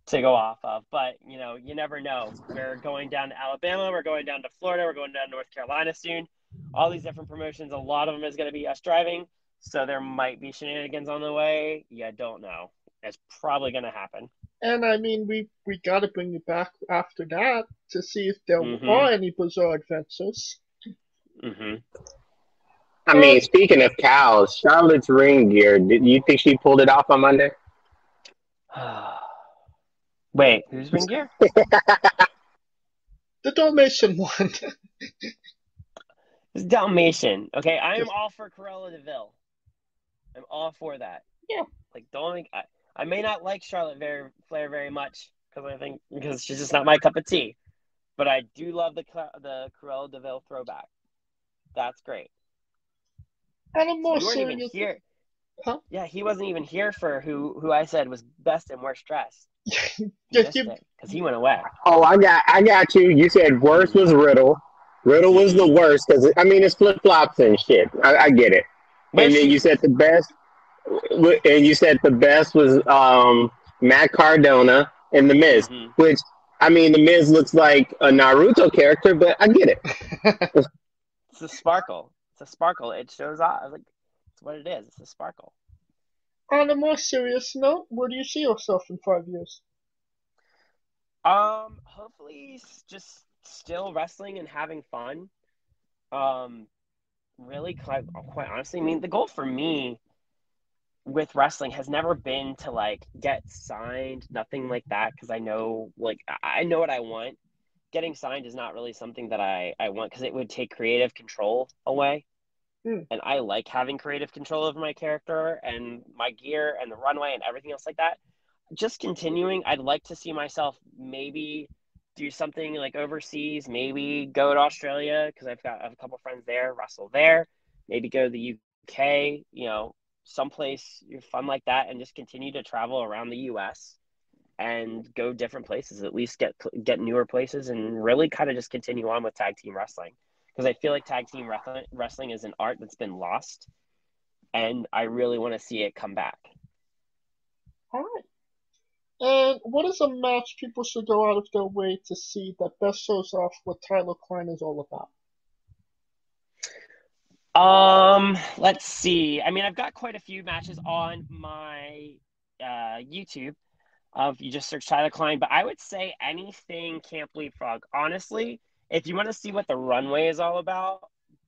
to go off of, but you never know. We're going down to Alabama, we're going down to Florida, we're going down to North Carolina soon. All these different promotions, a lot of them is going to be us driving, so there might be shenanigans on the way. You don't know. It's probably going to happen. And I mean, we got to bring you back after that to see if there are any bizarre adventures. I mean, speaking of cows, Charlotte's ring gear, did you think she pulled it off on Monday? Wait, who's ring gear? The Dalmatian one. It's Dalmatian. Okay, I am all for Cruella de Vil. I'm all for that. Yeah. Like, I may not like Charlotte Flair very much because she's just not my cup of tea, but I do love the Cruella de Vil throwback. That's great. And a more you weren't even here. Huh? Yeah, he wasn't even here for who I said was best and worst dressed. Because he went away. Oh, I got you. You said worst was Riddle. Riddle was the worst because it's flip flops and shit. I get it. And then you said the best. And you said the best was Matt Cardona and The Miz, which The Miz looks like a Naruto character, but I get it. It's a sparkle. It shows off. Like, it's what it is. It's a sparkle. On a more serious note, where do you see yourself in 5 years? Hopefully just still wrestling and having fun. Really, quite honestly, the goal for me with wrestling has never been to like get signed, nothing like that, because I know what I want. Getting signed is not really something that I want because it would take creative control away. And I like having creative control over my character and my gear and the runway and everything else like that. Just continuing, I'd like to see myself maybe do something like overseas, maybe go to Australia because I have a couple friends there, wrestle there, maybe go to the UK, someplace fun like that, and just continue to travel around the US and go different places, at least get newer places and really kind of just continue on with tag team wrestling. Because I feel like tag team wrestling is an art that's been lost, and I really want to see it come back. All right. And what is a match people should go out of their way to see that best shows off what Tyler Klein is all about? Let's see. I've got quite a few matches on my YouTube. You just search Tyler Klein, but I would say anything Camp Leapfrog. Honestly, if you want to see what the runway is all about,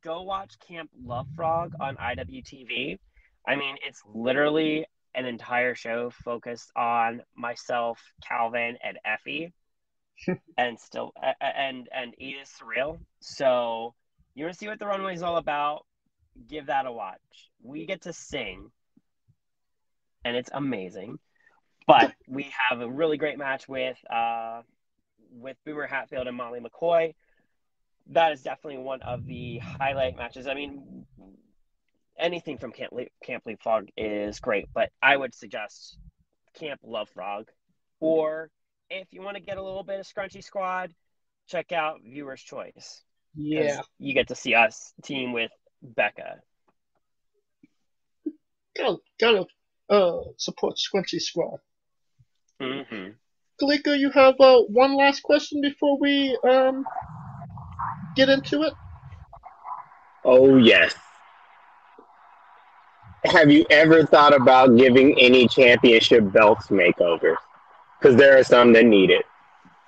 go watch Camp Love Frog on IWTV. It's literally an entire show focused on myself, Calvin, and Effie, and Edith Surreal. So you want to see what the runway is all about? Give that a watch. We get to sing, and it's amazing. But we have a really great match with Boomer Hatfield and Molly McCoy. That is definitely one of the highlight matches. I mean, anything from Camp Leap Frog is great, but I would suggest Camp Love Frog. Or if you want to get a little bit of Scrunchy Squad, check out Viewer's Choice. Yeah. You get to see us team with Becca. Gotta support Scrunchy Squad. Mm-hmm. Kaliko, you have one last question before we get into it? Oh, yes. Have you ever thought about giving any championship belts makeovers? Because there are some that need it.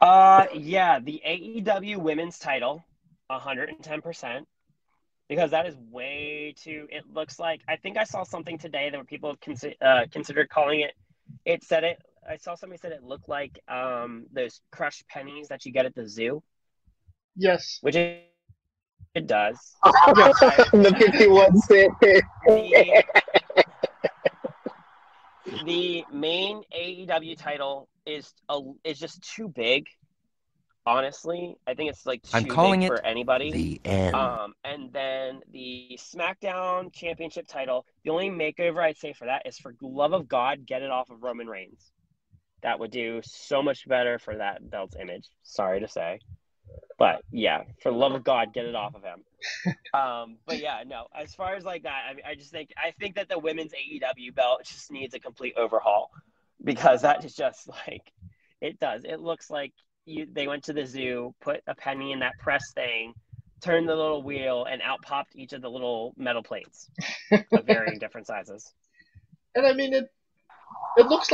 Yeah, the AEW women's title, 110%. Because that is way too. It looks like, I think I saw something today that people considered calling it. I saw somebody said it looked like those crushed pennies that you get at the zoo. Yes. Which it does. The 51 cent. The main AEW title is just too big. Honestly, I think it's like too big for anybody. The end. And then the SmackDown Championship title, the only makeover I'd say for that is, for love of God, get it off of Roman Reigns. That would do so much better for that belt's image. Sorry to say. But yeah, for the love of God, get it off of him. But yeah, no, as far as like that, I think that the women's AEW belt just needs a complete overhaul, because that is just like, it does. It looks like they went to the zoo, put a penny in that press thing, turned the little wheel, and out popped each of the little metal plates of varying different sizes. And I mean, it looks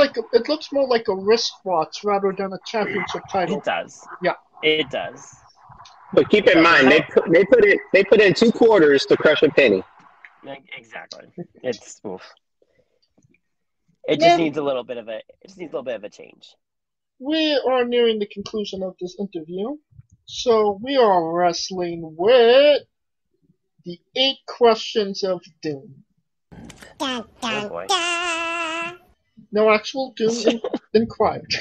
more like a wristwatch rather than a championship title. It does. Yeah. It does. But keep in mind, they put in 2 quarters to crush a penny. Exactly. It's oof. It just needs a little bit of a change. We are nearing the conclusion of this interview, so we are wrestling with the 8 questions of doom. Oh boy. No actual doom inquired.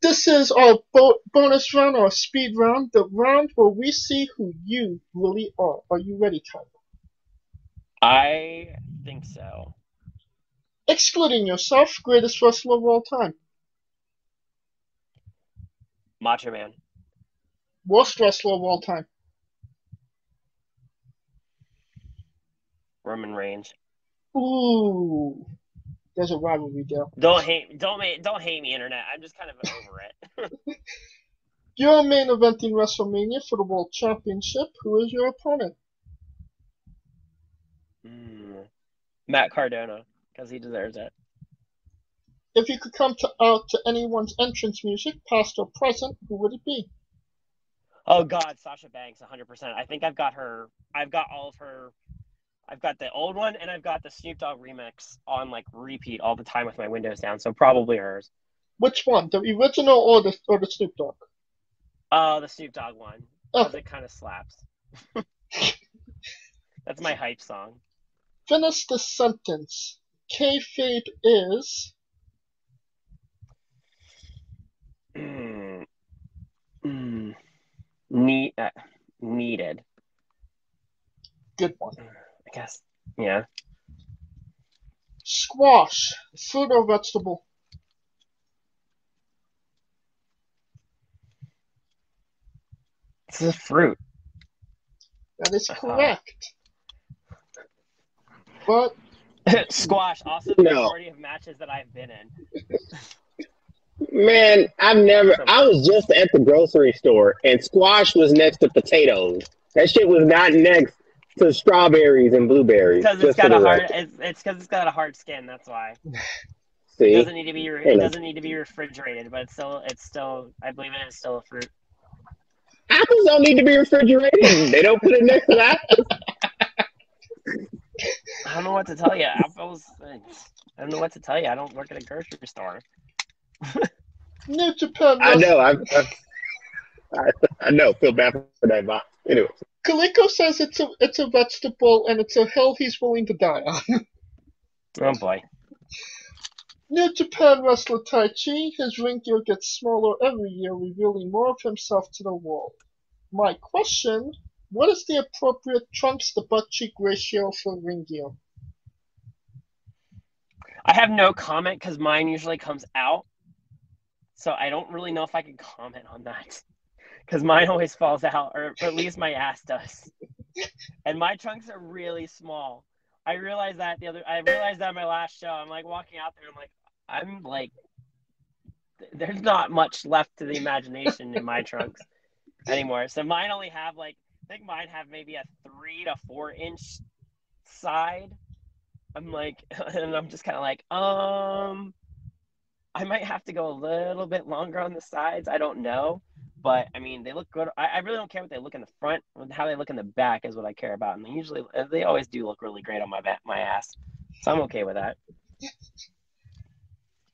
This is our bonus round, our speed round, the round where we see who you really are. Are you ready, Tyler? I think so. Excluding yourself, greatest wrestler of all time. Macho Man. Worst wrestler of all time. Roman Reigns. Ooh. There's a rivalry there. Don't hate me, internet. I'm just kind of over it. You're main eventing WrestleMania for the World Championship. Who is your opponent? Matt Cardona, because he deserves it. If you could come out to anyone's entrance music, past or present, who would it be? Oh God, Sasha Banks, 100%. I think I've got her. I've got all of her. I've got the old one, and I've got the Snoop Dogg remix on like repeat all the time with my windows down. So probably hers. Which one, the original or the Snoop Dogg? The Snoop Dogg one, because Oh. it kind of slaps. That's my hype song. Finish the sentence. Kayfabe is... Needed. Good one. I guess. Yeah. Squash, fruit or vegetable? This is a fruit. That is correct. But Squash, also the majority of matches that I've been in. Man, I was just at the grocery store, and squash was next to potatoes. That shit was not next to strawberries and blueberries. Because it's got a hard. It's because it's got a hard skin. That's why. See, it doesn't need to be. It doesn't need to be refrigerated, but it's still. I believe it is still a fruit. Apples don't need to be refrigerated. They don't put it next to apples. I don't know what to tell you. Apples. I don't know what to tell you. I don't work at a grocery store. New Japan. I know. I know. Feel bad for that, but anyway. Kaliko says it's a vegetable and it's a hill he's willing to die on. Oh boy. New Japan wrestler Taichi, his ring gear gets smaller every year, revealing more of himself to the world. My question, what is the appropriate trunks to butt cheek ratio for ring gear? I have no comment because mine usually comes out. So I don't really know if I can comment on that. Because mine always falls out, or at least my ass does. And my trunks are really small. I realized that on my last show. I'm like walking out there, I'm like, there's not much left to the imagination in my trunks anymore. So mine only have I think mine have maybe a 3 to 4 inch side. I'm like, and I'm just kind of like, I might have to go a little bit longer on the sides. I don't know. But, I mean, they look good. I really don't care what they look in the front. How they look in the back is what I care about. And they always do look really great on my ass. So I'm okay with that.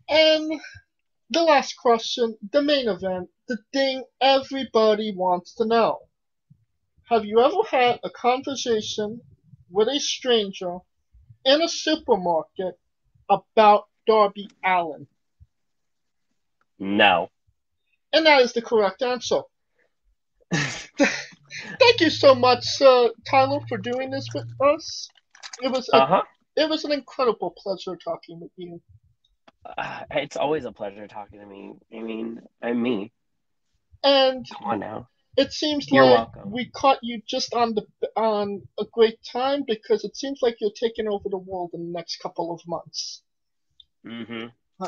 And the last question, the main event, the thing everybody wants to know. Have you ever had a conversation with a stranger in a supermarket about Darby Allin? No. And that is the correct answer. Thank you so much, Tyler, for doing this with us. It was an incredible pleasure talking with you. It's always a pleasure talking to me. I mean, I'm me. And come on now. It seems You're like welcome. we caught you just on a great time, because it seems like you're taking over the world in the next couple of months. Mm-hmm.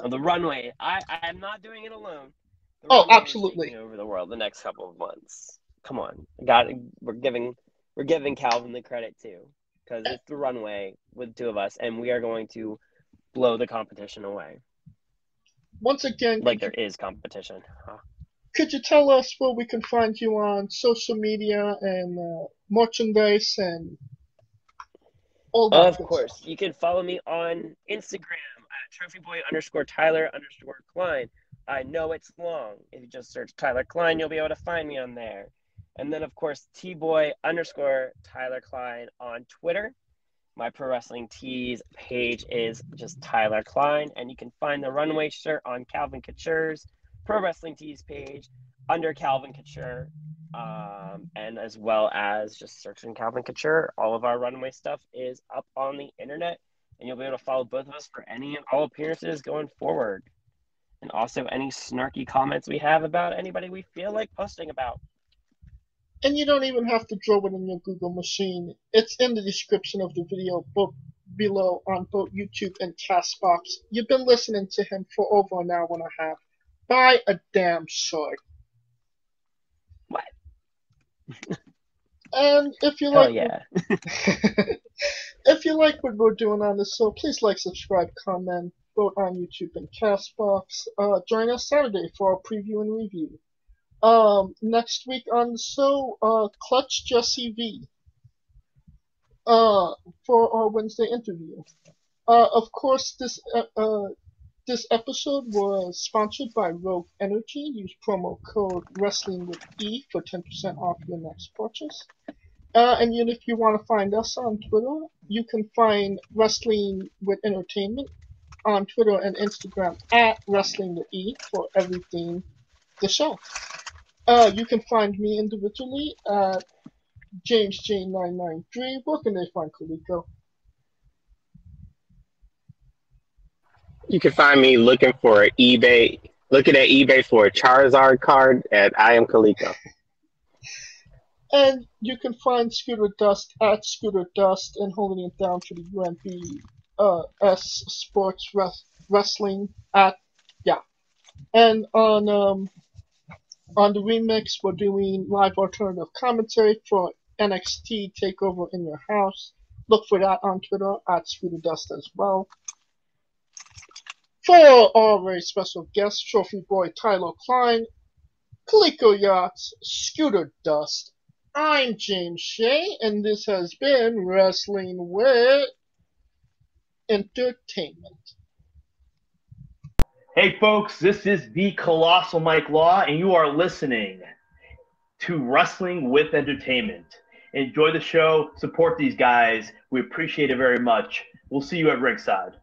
The runway. I'm not doing it alone. Oh, absolutely. Taking over the world the next couple of months. Come on, we're giving Calvin the credit too, because it's the runway with 2 of us, and we are going to blow the competition away. Once again, there is competition. Huh? Could you tell us where we can find you on social media and merchandise and all that? Of course, you can follow me on Instagram at trophyboy_Tyler_Klein. I know it's long. If you just search Tyler Klein, you'll be able to find me on there. And then, of course, tboy_Tyler Klein on Twitter. My Pro Wrestling Tees page is just Tyler Klein. And you can find the runway shirt on Calvin Couture's Pro Wrestling Tees page under Calvin Couture. And as well as just searching Calvin Couture. All of our runway stuff is up on the internet. And you'll be able to follow both of us for any and all appearances going forward. And also any snarky comments we have about anybody we feel like posting about. And you don't even have to draw it in your Google machine. It's in the description of the video below on both YouTube and Castbox. You've been listening to him for over an hour and a half. Buy a damn shirt. What? And if you like, if you like what we're doing on this show, please like, subscribe, comment, vote on YouTube and Castbox. Join us Saturday for our preview and review. Next week on the show, Clutch Jesse V. For our Wednesday interview. Of course, this episode was sponsored by Rogue Energy. Use promo code WRESTLINGWITHE for 10% off your next purchase. And if you want to find us on Twitter, you can find Wrestling with Entertainment on Twitter and Instagram at WrestlingWithE for everything the show. You can find me individually at JamesJ993. Where can they find Kaliko? You can find me looking at eBay for a Charizard card at I am Kaliko. And you can find Scooter Dust at Scooter Dust and holding it down for the UNBS Sports Wrestling at And on the remix, we're doing live alternative commentary for NXT Takeover in Your House. Look for that on Twitter at Scooter Dust as well. For our very special guest, Trophy Boy Tyler Klein, Kaliko Yachts, Scooter Dust, I'm James Shea, and this has been Wrestling with Entertainment. Hey folks, this is the Colossal Mike Law, and you are listening to Wrestling with Entertainment. Enjoy the show, support these guys. We appreciate it very much. We'll see you at ringside.